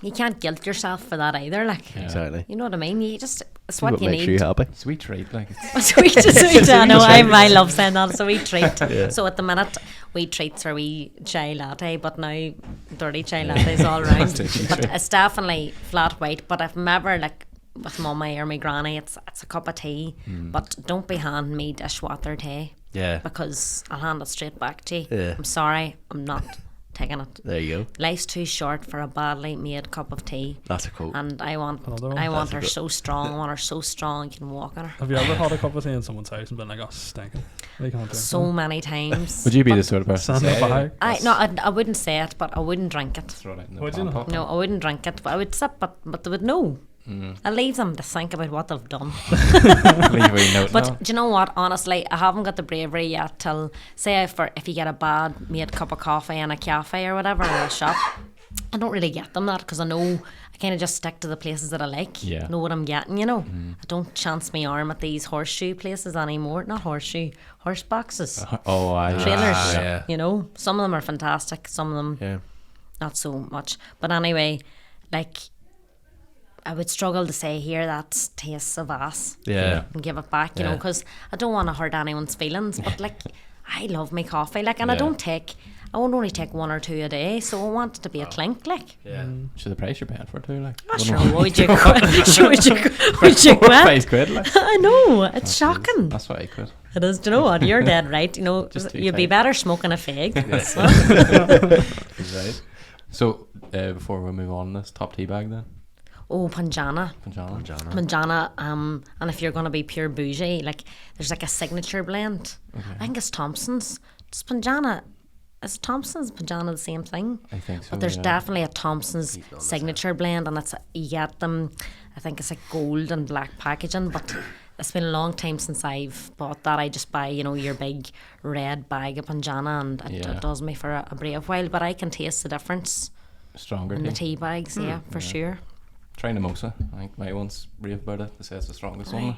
you can't guilt yourself for that either. Like,
Yeah.
Exactly.
you know what I mean? It's
See
what you
makes
need.
you happy.
Sweet treat, like it's
A sweet, I know. I love saying that. It's a wee treat. So at the minute, wee treats are wee chai latte, but now dirty chai lattes all around. But it's definitely flat white. But if I'm ever like with mummy or my granny, it's a cup of tea. But don't be handing me dishwater tea
Yeah.
because I'll hand it straight back to you.
Yeah.
I'm sorry, I'm not taking it.
There you go.
Life's too short for a badly made cup of tea.
That's a quote.
And I want
Another one?
her so strong. I want her so strong you can walk on her.
Have you ever had a cup of tea in someone's house and been like, oh, stinking? They can't drink
So many times.
Would you be the sort of person to
Stand
say
up high.
I wouldn't say it, but I wouldn't drink it.
throw it in the
Would you
plant
not?
pot?
No, I wouldn't drink it. But I would sip, but they would know. I leave them to think about what they've done.
Leave a wee note
But
now.
do you know what? Honestly, I haven't got the bravery yet till, say, if you get a bad made cup of coffee in a cafe or whatever or a shop, I don't really get them that because I know I kind of just stick to the places that I like.
Yeah.
Know what I'm getting, you know. I don't chance my arm at these horseshoe places anymore. Not horseshoe, horse boxes.
Oh, I
Trailers,
yeah.
you know. Some of them are fantastic, some of them
Yeah.
not so much. But anyway, like, I would struggle to say here that tastes of ass
Yeah.
and give it back, you know,
Yeah.
because I don't want to hurt anyone's feelings. But like, I love my coffee, like, and
Yeah.
I won't only take 1 or 2 a day, so I want it to be a clink, like.
Yeah.
Should the price you're paying for it too, like?
Sure, would you quit? Sure, would you quit?
5 quid, like.
I know, it's shocking.
That's why I quit.
It is. Do you know what? You're dead right. You know,
Just too
you'd be
tight.
better smoking a fig.
Right.
So, before we move on, this top tea bag then?
Oh, Panjana.
Panjana.
Manjana, and if you're going to be pure bougie, like, there's like a signature blend. I think it's Thompson's. It's Panjana. Is Thompson's Panjana the same thing?
I think so.
But there's
yeah.
definitely a Thompson's signature blend, and you get them. I think it's like gold and black packaging, but it's been a long time since I've bought that. I just buy, you know, your big red bag of Panjana, and it does me for a brave while. But I can taste the difference
Stronger
in the
tea.
tea bags, yeah, for sure.
Try Mimosa. I think my one's rave about it. They say it's the strongest one.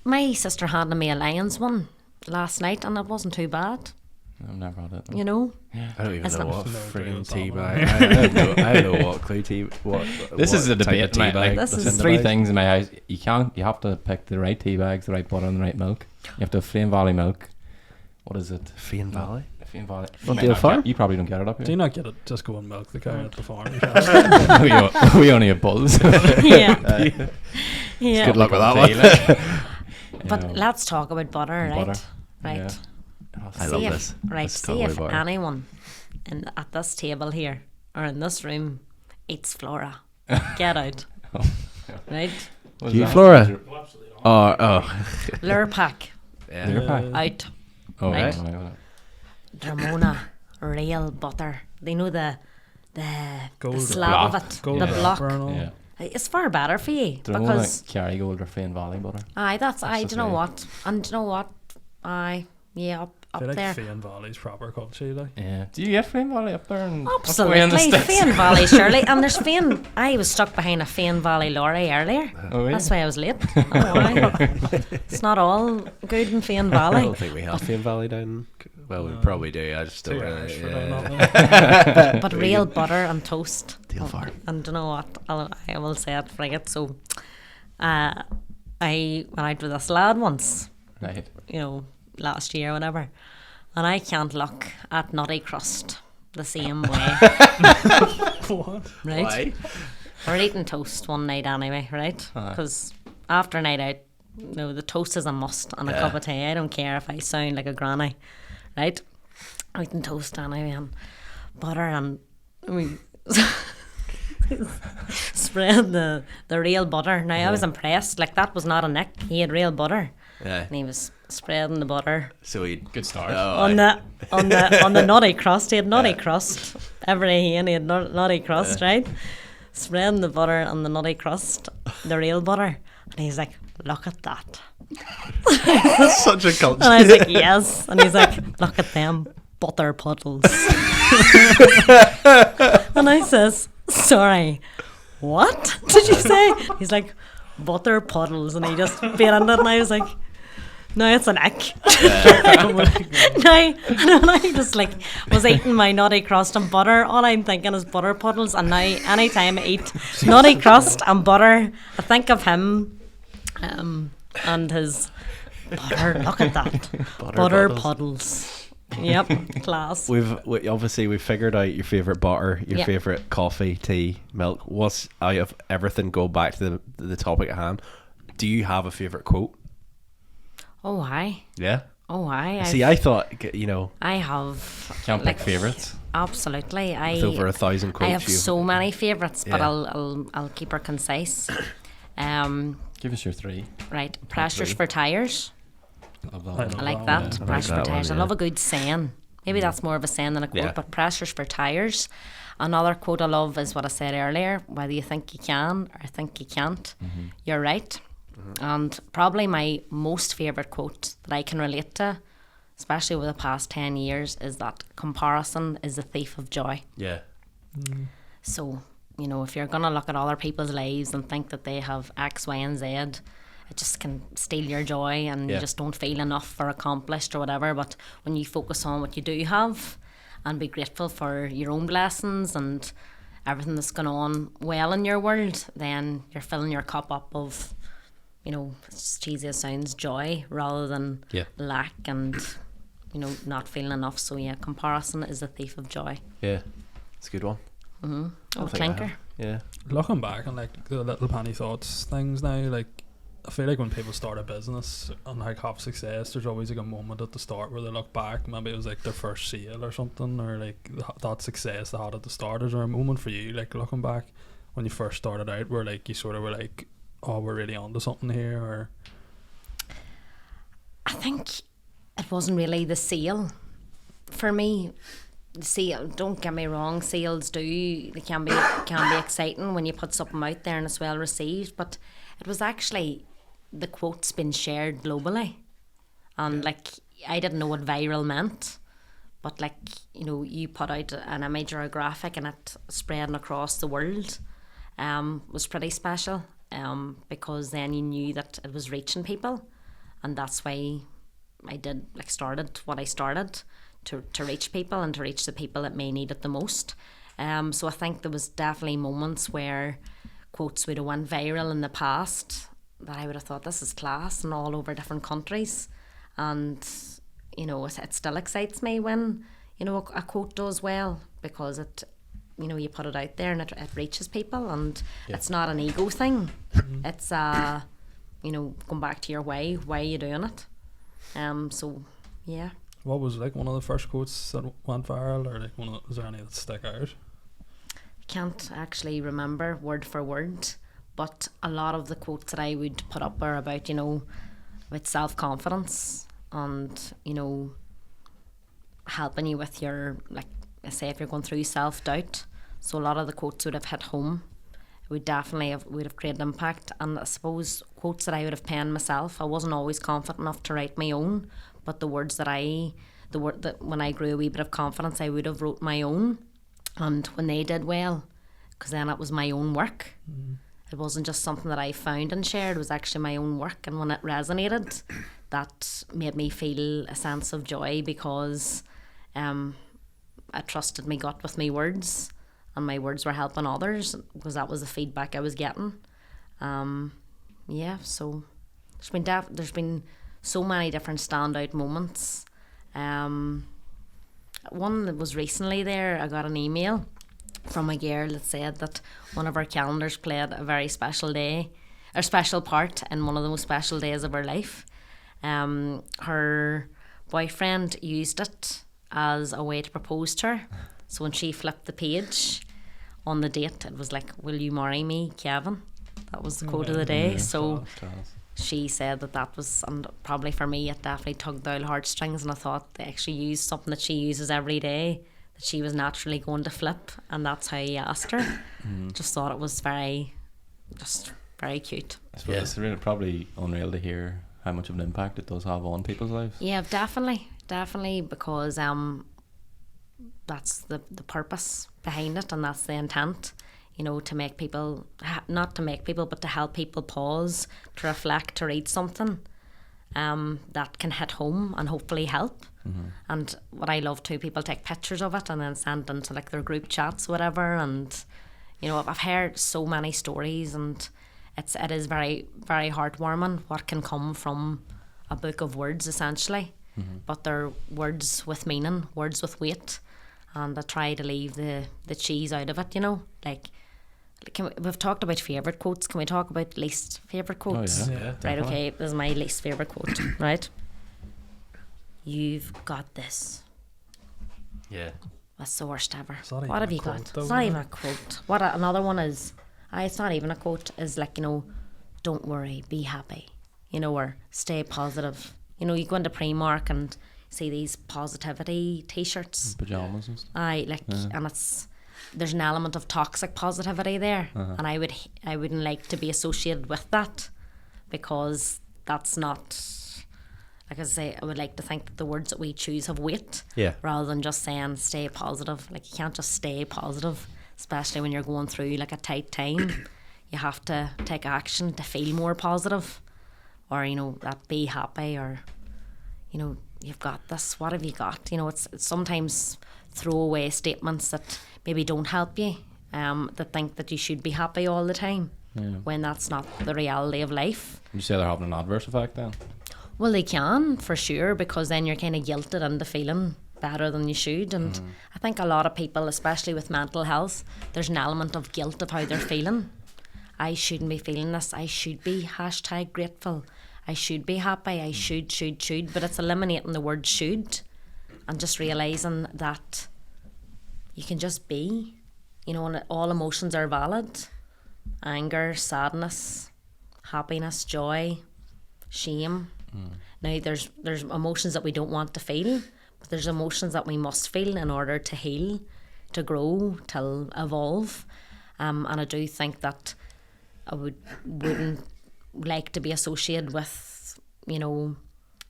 My sister handed me a Lions one last night, and it wasn't too bad.
I've never had it. No.
You know?
I don't even
It's
know
not-
what
No
friggin'
clue
tea
what's
bag. I don't know what clue tea. What
This
what
is a
type of
debate.
tea
Like,
bag
This
that's
is
in the
three
bag.
things in my house. You have to pick the right tea bags, the right butter, and the right milk. You have to have Flame Valley milk. What is it?
Fian Valley.
Flame Valley.
Not
might
Dale
not
Farm?
get- You probably don't get it up
Do
here.
you not get it? Just go and milk the cow at the farm.
we only have Puddles.
Yeah. Yeah.
Good luck with that one.
But let's talk about butter, right?
Butter.
Right.
Yeah.
I
See
love
if,
this.
Right,
Let's talk
see
about
if
butter.
anyone at this table here or in this room eats Flora. Get out. Right?
What's
Do you
that?
Flora? Oh.
Lure pack.
Yeah.
Lure pack?
Out.
Oh,
Right.
right.
Dramona. Real butter. They know the
Gold
slab of
block.
it.
Gold
The
wrapper
block.
and all.
Yeah.
It's far better for you
Do you know
because
like Kerrygold or Flame Valley butter?
that's
the
do you know
three.
what? And do you know what? Yeah,
I
up
feel like
there.
Fian Valley's proper culture, like.
Yeah. Do you get Flame Valley up there? And up the way in the
Absolutely,
States?
Fian Valley, surely. And there's Fian. I was stuck behind a Fian Valley lorry earlier.
Oh,
That's why I was late. Oh, why? It's not all good in Fian
I
Valley.
don't think we have Fian Valley down. Well, we probably do. I just don't
Too
really.
Irish for
Yeah.
them, not
But real butter and toast.
Deal farm.
And do you know what? I will say it, frigate. So, I went out with this lad once,
Right.
you know, last year or whatever, and I can't look at nutty crust the same way.
What?
Right?
Why?
We're eating toast one night anyway, right? Because after a night out, you know, the toast is a must and a cup of tea. I don't care if I sound like a granny, right? Eating toast anyway and butter and we spread the real butter. Now I was impressed. Like that was not a nick. He had real butter
Yeah.
and he was spreading the butter
So he.
Good start.
on the nutty crust. He had nutty crust every day, and he had nutty crust, right? Spreading the butter on the nutty crust, the real butter, and he's like, "Look at that,"
That's such a culture.
and I was like, "Yes," and he's like, "Look at them butter puddles," and I says, "Sorry, what did you say?" He's like, "Butter puddles," and he just bit into it, and I was like, no, it's an ick. No, I just like was eating my nutty crust and butter. All I'm thinking is butter puddles. And now, anytime I eat nutty crust and butter, I think of him and his butter. Look at that. Butter puddles. Yep, class.
We obviously we've figured out your favorite butter, your
Yeah.
favorite coffee, tea, milk. What's out of everything? Go back to the topic at hand. Do you have a favorite quote?
Oh, hi.
Yeah.
Oh, hi.
See, I thought
I have
Can't pick favourites.
Absolutely.
with over 1,000 quotes.
I have so many favourites, but
Yeah.
I'll keep her concise.
Give us your three.
Right, pressures for tires.
Love
I
that.
know.
I like
Oh,
that.
yeah. I
Pressure
like
for
that
tires.
one,
I love
yeah.
a good saying. Maybe that's more of a saying than a quote,
Yeah.
but pressures for tires. Another quote I love is what I said earlier: whether you think you can or think you can't, you're right. And probably my most favourite quote that I can relate to, especially over the past 10 years, is that comparison is the thief of joy.
Yeah.
So, you know, if you're going to look at other people's lives and think that they have X, Y, and Z, it just can steal your joy and
Yeah.
you just don't feel enough or accomplished or whatever. But when you focus on what you do have and be grateful for your own blessings and everything that's going on well in your world, then you're filling your cup up of, you know, as cheesy as it sounds, joy rather than
Yeah.
lack and, you know, not feeling enough. So yeah, comparison is the thief of joy.
Yeah. It's a good one.
Oh,
think I
clinker.
have. Yeah.
Looking back on like the little penny thoughts things now, like I feel like when people start a business and like have success, there's always like a moment at the start where they look back. Maybe it was like their first sale or something, or like that success they had at the start. Is there a moment for you, like looking back when you first started out, where like you sort of were like, "Oh, we're really onto something here"? Or
I think it wasn't really the sale for me. The sale, don't get me wrong, sales they can be exciting when you put something out there and it's well received, but it was actually the quotes been shared globally, and like I didn't know what viral meant, but like, you know, you put out an image or a graphic and it spreading across the world was pretty special, because then you knew that it was reaching people, and that's why I did started what I started, to reach people and to reach the people that may need it the most. So I think there was definitely moments where quotes would have went viral in the past that I would have thought, this is class, and all over different countries. And, you know, it still excites me when, you know, a quote does well, because it, you know, you put it out there and it reaches people, and it's not an ego thing. It's, you know, going back to your why are you doing it? So, yeah.
What was like one of the first quotes that went viral, or like was there any that stick out?
I can't actually remember word for word, but a lot of the quotes that I would put up are about, you know, about self-confidence and, you know, helping you with your, like, say if you're going through self-doubt. So a lot of the quotes would have hit home. Would have created impact. And I suppose quotes that I would have penned myself, I wasn't always confident enough to write my own, but the words that when I grew a wee bit of confidence, I would have wrote my own. And when they did well, because then it was my own work. It wasn't just something that I found and shared, it was actually my own work. And when it resonated, that made me feel a sense of joy, because I trusted my gut with my words, and my words were helping others, because that was the feedback I was getting. So there's been so many different standout moments. One that was recently there, I got an email from a girl that said that one of her calendars played a very special day, a special part in one of the most special days of her life. Her boyfriend used it as a way to propose to her. So when she flipped the page on the date, it was like, "Will you marry me, Kevin?" That was the quote of the day. So she said that was, and probably for me, it definitely tugged down heartstrings, and I thought they actually used something that she uses every day, that she was naturally going to flip, and that's how he asked her. Just thought it was very cute.
I suppose it's really probably unreal to hear how much of an impact it does have on people's lives.
Yeah, definitely, because that's the purpose behind it, and that's the intent, you know, to make people, not to make people, but to help people pause, to reflect, to read something that can hit home and hopefully help. And what I love too, people take pictures of it and then send them to like their group chats, whatever. And you know, I've heard so many stories, and it is very, very heartwarming what can come from a book of words, essentially. But they're words with meaning, words with weight, and I try to leave the cheese out of it, you know. Like, we've talked about favourite quotes. Can we talk about least favourite quotes?
Oh, yeah.
Right, okay, this is my least favourite quote, right? "You've got this."
Yeah.
That's the worst ever.
What
have you got? It's not even a quote. Another one is, it's not even a quote, is like, you know, "Don't worry, be happy," you know, or "Stay positive." You know, you go into Primark and see these positivity t-shirts,
pajamas and stuff.
And there's an element of toxic positivity there, and I wouldn't like to be associated with that, because that's not, like I say, I would like to think that the words that we choose have weight, rather than just saying stay positive. Like, you can't just stay positive, especially when you're going through like a tight time. You have to take action to feel more positive, or, you know, that "be happy," or, you know, "You've got this, what have you got?" You know, it's sometimes throwaway statements that maybe don't help you, that think that you should be happy all the time, when that's not the reality of life.
Would you say they're having an adverse effect then?
Well, they can, for sure, because then you're kind of guilted into feeling better than you should. And I think a lot of people, especially with mental health, there's an element of guilt of how they're feeling. I shouldn't be feeling this. I should be #grateful. I should be happy. I should. But it's eliminating the word "should," and just realising that you can just be, you know, and all emotions are valid. Anger, sadness, happiness, joy, shame. Now there's emotions that we don't want to feel, but there's emotions that we must feel in order to heal, to grow, to evolve. And I do think that I wouldn't like to be associated with, you know,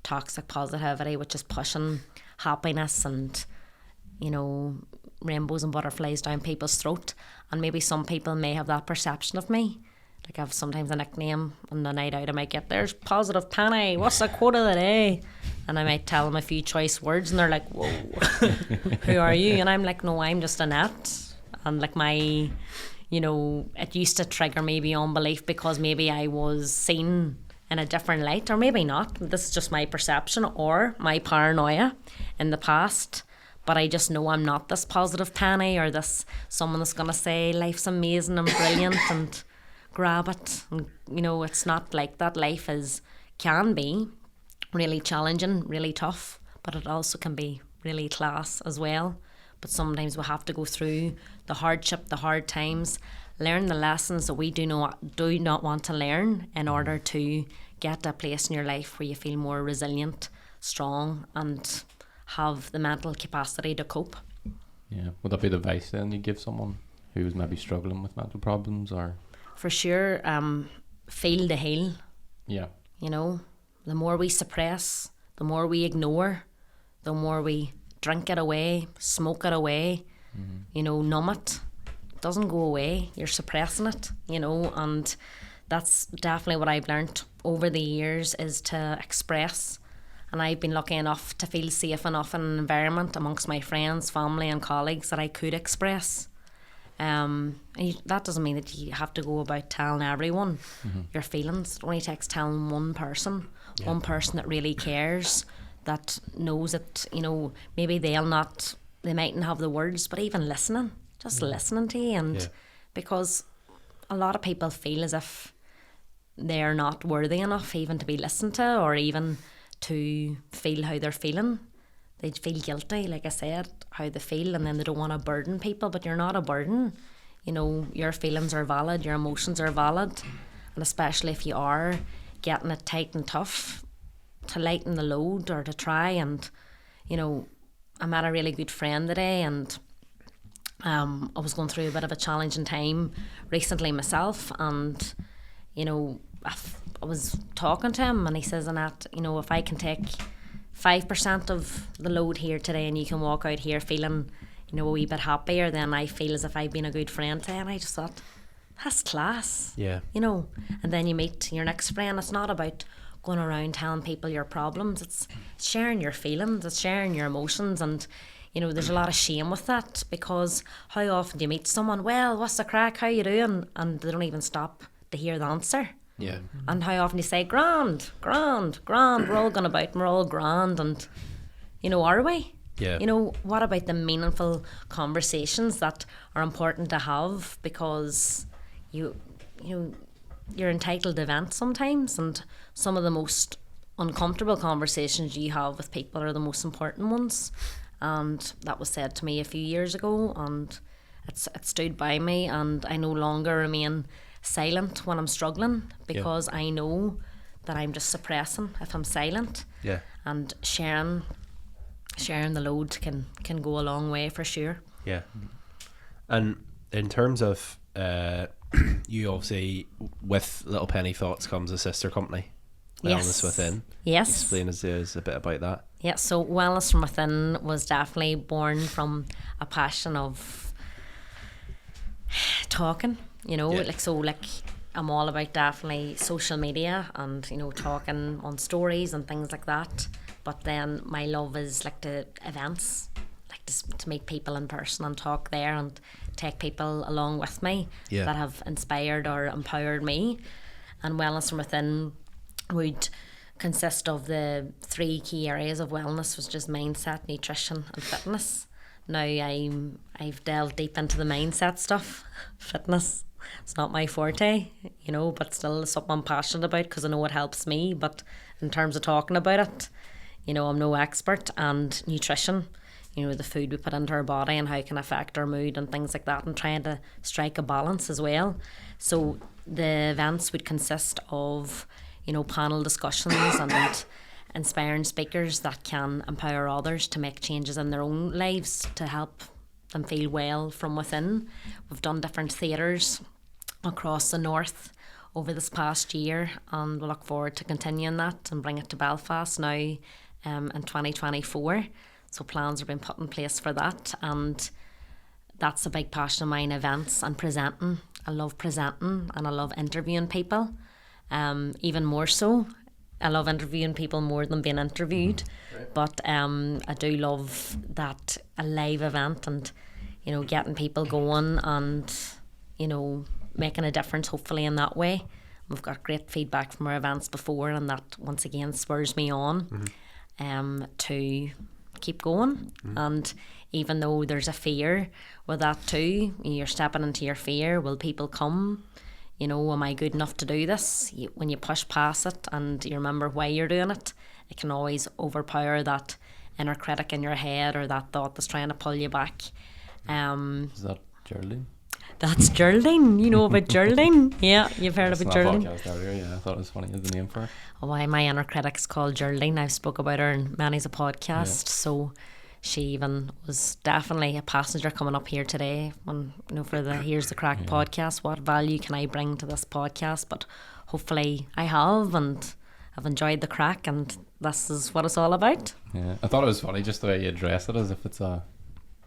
toxic positivity, which is pushing happiness and, you know, rainbows and butterflies down people's throat. And maybe some people may have that perception of me. Like, I've sometimes a nickname on the night out I might get, "There's Positive Penny, what's the quote of the day?" and I might tell them a few choice words, and they're like, whoa, who are you? And I'm like, no, I'm just Annette. And like my, you know, it used to trigger me beyond belief because maybe I was seen in a different light, or maybe not. This is just my perception or my paranoia in the past. But I just know I'm not this positive Penny, or this someone that's going to say life's amazing and brilliant and grab it. And, you know, it's not like that. Life can be really challenging, really tough, but it also can be really class as well. But sometimes we have to go through the hardship, the hard times, learn the lessons that we do not want to learn in order to get to a place in your life where you feel more resilient, strong, and have the mental capacity to cope.
Yeah. Would that be the advice then you give someone who was maybe struggling with mental problems? Or
for sure, feel to heal.
Yeah.
You know, the more we suppress, the more we ignore, the more we drink it away, smoke it away, you know, numb it. It doesn't go away. You're suppressing it, you know, and that's definitely what I've learned over the years, is to express. And I've been lucky enough to feel safe enough in an environment amongst my friends, family and colleagues that I could express. And that doesn't mean that you have to go about telling everyone your feelings. It only takes telling one person that really cares, that knows that, you know, maybe they mightn't have the words, but even listening, just listening to you. And because a lot of people feel as if they're not worthy enough even to be listened to, or even to feel how they're feeling. They feel guilty, like I said, how they feel, and then they don't want to burden people, but you're not a burden. You know, your feelings are valid, your emotions are valid, and especially if you are getting it tight and tough, to lighten the load or to try. And, you know, I met a really good friend today, and I was going through a bit of a challenging time recently myself, and, you know, I was talking to him, and he says, Annette, you know, if I can take 5% of the load here today and you can walk out here feeling, you know, a wee bit happier, then I feel as if I've been a good friend today. And I just thought, that's class.
Yeah.
You know, and then you meet your next friend. It's not about going around telling people your problems. It's sharing your feelings, it's sharing your emotions. And, you know, there's a lot of shame with that, because how often do you meet someone, well, what's the crack, how you doing? And they don't even stop to hear the answer.
Yeah.
And how often you say, grand, grand, grand, we're all going about and we're all grand. And, you know, are we?
Yeah.
You know, what about the meaningful conversations that are important to have? Because you're entitled to vent sometimes, and some of the most uncomfortable conversations you have with people are the most important ones. And that was said to me a few years ago, and it stood by me, and I no longer remain silent when I'm struggling, because I know that I'm just suppressing if I'm silent.
Yeah. And
sharing the load can go a long way, for sure.
Yeah. And in terms of you, obviously with Little Penny Thoughts comes a sister company, Wellness Within.
Yes.
Explain us a bit about that.
Yeah, so Wellness from Within was definitely born from a passion of talking. You know, I'm all about definitely social media and, you know, talking on stories and things like that. But then my love is like the events, like to meet people in person and talk there and take people along with me that have inspired or empowered me. And Wellness from Within would consist of the 3 key areas of wellness, which is mindset, nutrition and fitness. Now I've delved deep into the mindset stuff. Fitness, it's not my forte, you know, but still it's something I'm passionate about because I know it helps me. But in terms of talking about it, you know, I'm no expert. And nutrition, you know, the food we put into our body and how it can affect our mood and things like that, and trying to strike a balance as well. So the events would consist of, you know, panel discussions and inspiring speakers that can empower others to make changes in their own lives to help them feel well from within. We've done different theatres across the north over this past year, and we look forward to continuing that and bring it to Belfast now in 2024. So plans are being put in place for that, and that's a big passion of mine, events and presenting. I love presenting and I love interviewing people, even more so I love interviewing people more than being interviewed.
Right.
But I do love that a live event and, you know, getting people going and, you know, making a difference hopefully in that way. We've got great feedback from our events before, and that once again spurs me on to keep going. And even though there's a fear with that too, you're stepping into your fear. Will people come? You know, am I good enough to do this? When you push past it and you remember why you're doing it, it can always overpower that inner critic in your head or that thought that's trying to pull you back.
Is that Geraldine?
That's Geraldine. You know about Geraldine? Yeah, you've heard about Geraldine.
Yeah, I thought it was funny as the name for her.
Oh, why my inner critic's called Geraldine. I've spoke about her in many's a podcast. So she even was definitely a passenger coming up here today when, you know, for the Here's the Crack podcast. What value can I bring to this podcast? But hopefully I have, and I've enjoyed the crack, and this is what it's all about.
Yeah, I thought it was funny just the way you address it, as if it's a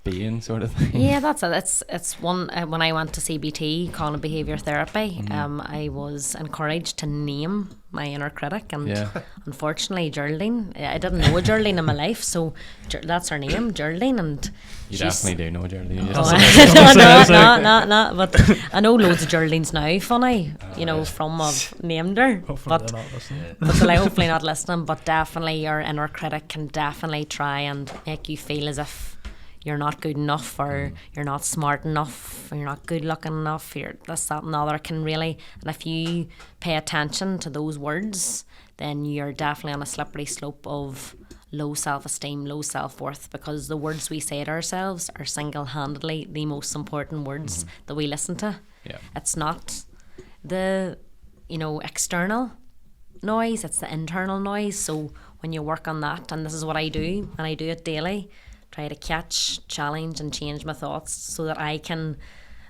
being sort of thing.
Yeah, that's it. It's one when I went to CBT, cognitive behaviour therapy. I was encouraged to name my inner critic, and unfortunately, Geraldine. I didn't know a Geraldine in my life, so that's her name, Geraldine, and
you definitely do know Geraldine.
No. But I know loads of Geraldines now. Funny, you know, from I've named her.
Hopefully they're not listening.
But they're like, hopefully not listening. But definitely, your inner critic can definitely try and make you feel as if you're not good enough, or you're not smart enough, or you're not good looking enough, you're this, that and the other can really, and if you pay attention to those words, then you're definitely on a slippery slope of low self-esteem, low self-worth, because the words we say to ourselves are single-handedly the most important words that we listen to.
Yeah.
It's not the, you know, external noise, it's the internal noise. So when you work on that, and this is what I do, and I do it daily, try to catch, challenge and change my thoughts so that I can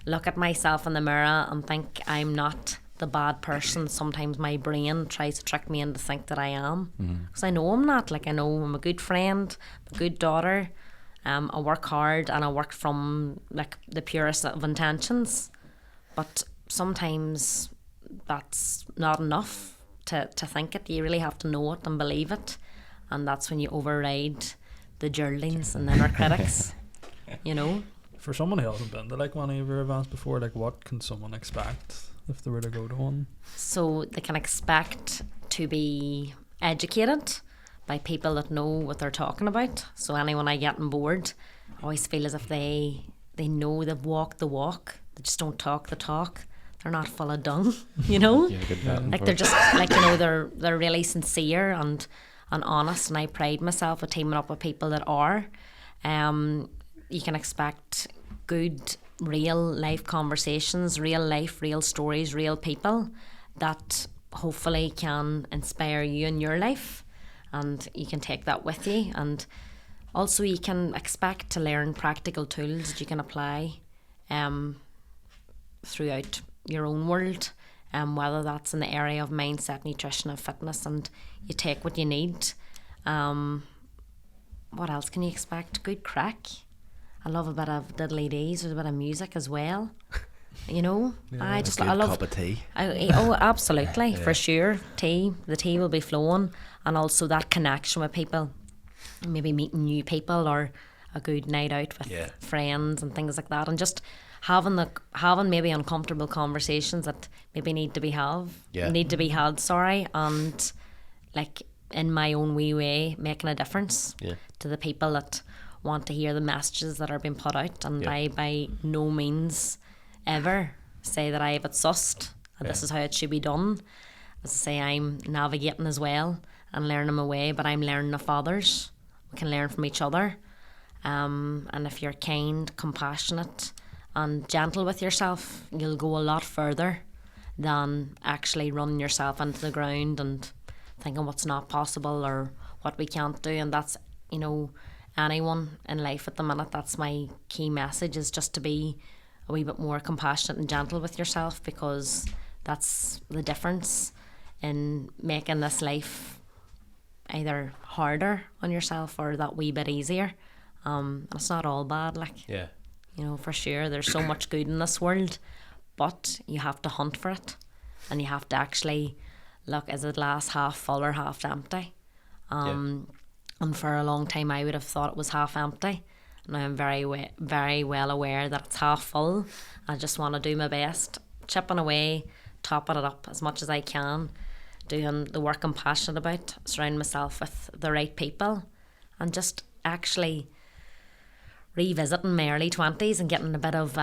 look at myself in the mirror and think I'm not the bad person. Sometimes my brain tries to trick me into think that I am, because I know I'm not. Like, I know I'm a good friend, a good daughter, I work hard and I work from like the purest of intentions, but sometimes that's not enough to think it. You really have to know it and believe it, and that's when you override the Geraldines and inner critics, you know.
For someone who hasn't been to like one of your events before, like what can someone expect if they were to go to one? So
they can expect to be educated by people that know what they're talking about. So anyone I get on board, I always feel as if they know they've walked the walk. They just don't talk the talk. They're not full of dung, you know. Like they're just like, you know, they're really sincere and honest, and I pride myself at teaming up with people that are. You can expect good real life conversations, real life, real stories, real people that hopefully can inspire you in your life, and you can take that with you. And also you can expect to learn practical tools that you can apply throughout your own world, whether that's in the area of mindset, nutrition and fitness, and you take what you need. What else can you expect? Good crack. I love a bit of diddly dees. There's a bit of music as well. You know, I love
cup of tea.
Absolutely, for sure. The tea will be flowing, and also that connection with people, maybe meeting new people or a good night out with friends and things like that, and just having maybe uncomfortable conversations that maybe need to be had, and like in my own wee way making a difference to the people that want to hear the messages that are being put out. And I by no means ever say that I have it sussed and this is how it should be done. As I say, I'm navigating as well and learning my way, but I'm learning of others. We can learn from each other, and if you're kind, compassionate and gentle with yourself, you'll go a lot further than actually running yourself into the ground and thinking what's not possible or what we can't do. And that's, you know, anyone in life at the minute, that's my key message, is just to be a wee bit more compassionate and gentle with yourself, because that's the difference in making this life either harder on yourself or that wee bit easier. It's not all bad, like, you know, for sure there's so much good in this world, but you have to hunt for it, and you have to actually look, is it glass half full or half empty? And for a long time I would have thought it was half empty. Now I'm very well aware that it's half full. I just want to do my best, chipping away, topping it up as much as I can, doing the work I'm passionate about, surrounding myself with the right people, and just actually revisiting my early 20s and getting a bit of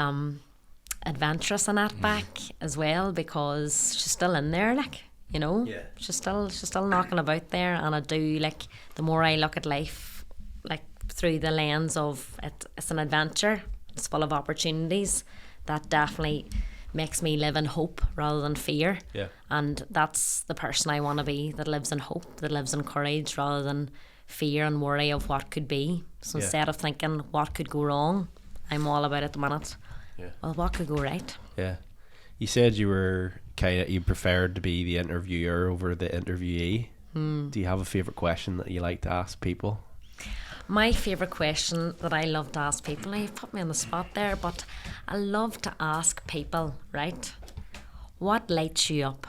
adventurous in that back as well, because she's still in there, like, you know.
Yeah.
She's still knocking about there, and I do, like, the more I look at life, like, through the lens of it's an adventure, it's full of opportunities, that definitely makes me live in hope rather than fear.
Yeah.
And that's the person I want to be, that lives in hope, that lives in courage rather than fear and worry of what could be. So instead of thinking what could go wrong, I'm all about at the minute, well, what could go right.
Yeah. You said you were you preferred to be the interviewer over the interviewee. Do you have a favourite question that you like to ask people?
My favourite question that I love to ask people, now you've put me on the spot there, but I love to ask people, right, what lights you up?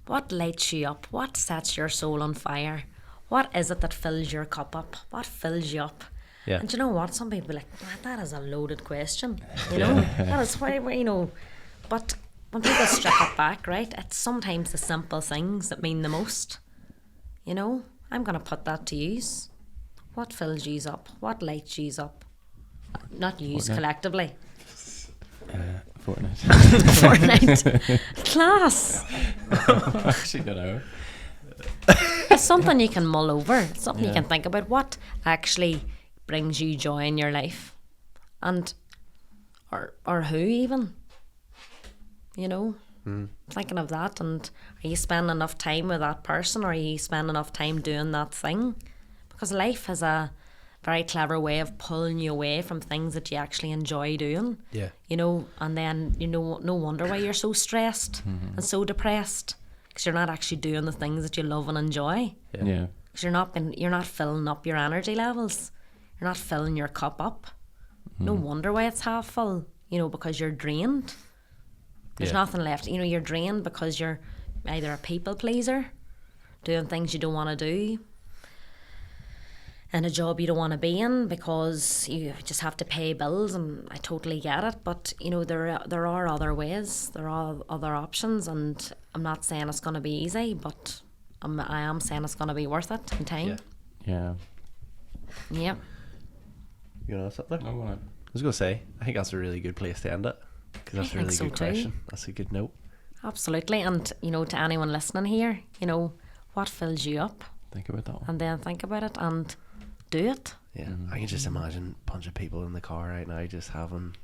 What lights you up? What sets your soul on fire? What is it that fills your cup up? What fills you up?
Yeah.
And you know what? Some people are like, that is a loaded question. You know, that is why, you know, but when people strip it back, right, it's sometimes the simple things that mean the most. You know, I'm going to put that to use. What fills yous up? What lights yous up? Not yous collectively.
Fortnite.
Fortnite. Class.
Actually, don't know.
It's something you can mull over. It's something you can think about. What actually brings you joy in your life, and or who even. You know, thinking of that, and are you spending enough time with that person, or are you spending enough time doing that thing? Because life has a very clever way of pulling you away from things that you actually enjoy doing. Yeah. You know, and then, you know, no wonder why you're so stressed and so depressed, because you're not actually doing the things that you love and enjoy.
Yeah.
Because you're not filling up your energy levels. You're not filling your cup up. No wonder why it's half full. You know, because you're drained. There's nothing left. You know, you're drained because you're either a people pleaser, doing things you don't want to do, in a job you don't want to be in because you just have to pay bills, and I totally get it, but you know, there are other ways, there are other options, and I'm not saying it's going to be easy, but I am saying it's going to be worth it in time.
Yeah.
You know something? I was going to say, I think that's a really good place to end it, because that's a really good question. That's a good note. Absolutely. And you know, to anyone listening here, you know, what fills you up?
Think about that one.
And then think about it and do it.
Yeah, I can just imagine a bunch of people in the car right now just having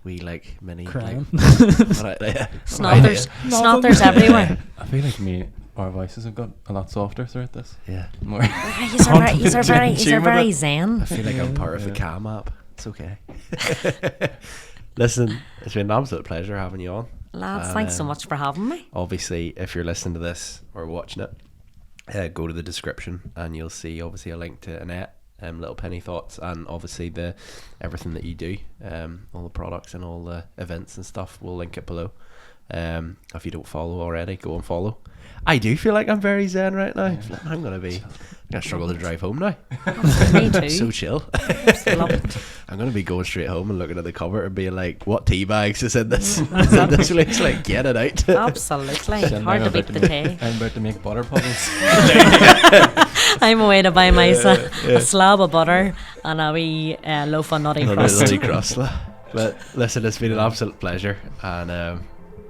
mini
crying.
Snothers everywhere.
I feel like our voices have got a lot softer throughout this.
Yeah.
More.
He's very zen.
I feel like I'm part of the cam app. It's okay. Listen, it's been an absolute pleasure having you on.
Lads, thanks so much for having me.
Obviously, if you're listening to this or watching it, go to the description and you'll see obviously a link to Annette, Little Penny Thoughts, and obviously everything that you do, all the products and all the events and stuff. We'll link it below. If you don't follow already, go and follow. I do feel like I'm very zen right now. I'm gonna struggle to drive home now.
Me too.
So chill.
Love it.
I'm gonna be going straight home and looking at the cover and being like, what tea bags is in this? This place, like, get it out.
Absolutely. Hard to beat the tea.
I'm about to make butter puddles.
I'm away to buy myself a slab of butter and a wee loaf of nutty crust.
But listen, it's been an absolute pleasure, and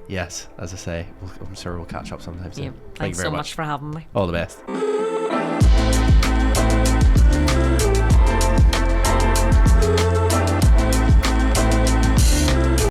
yes, as I say, I'm sure we'll catch up sometime soon.
Yeah. Thanks so much for having me.
All the best.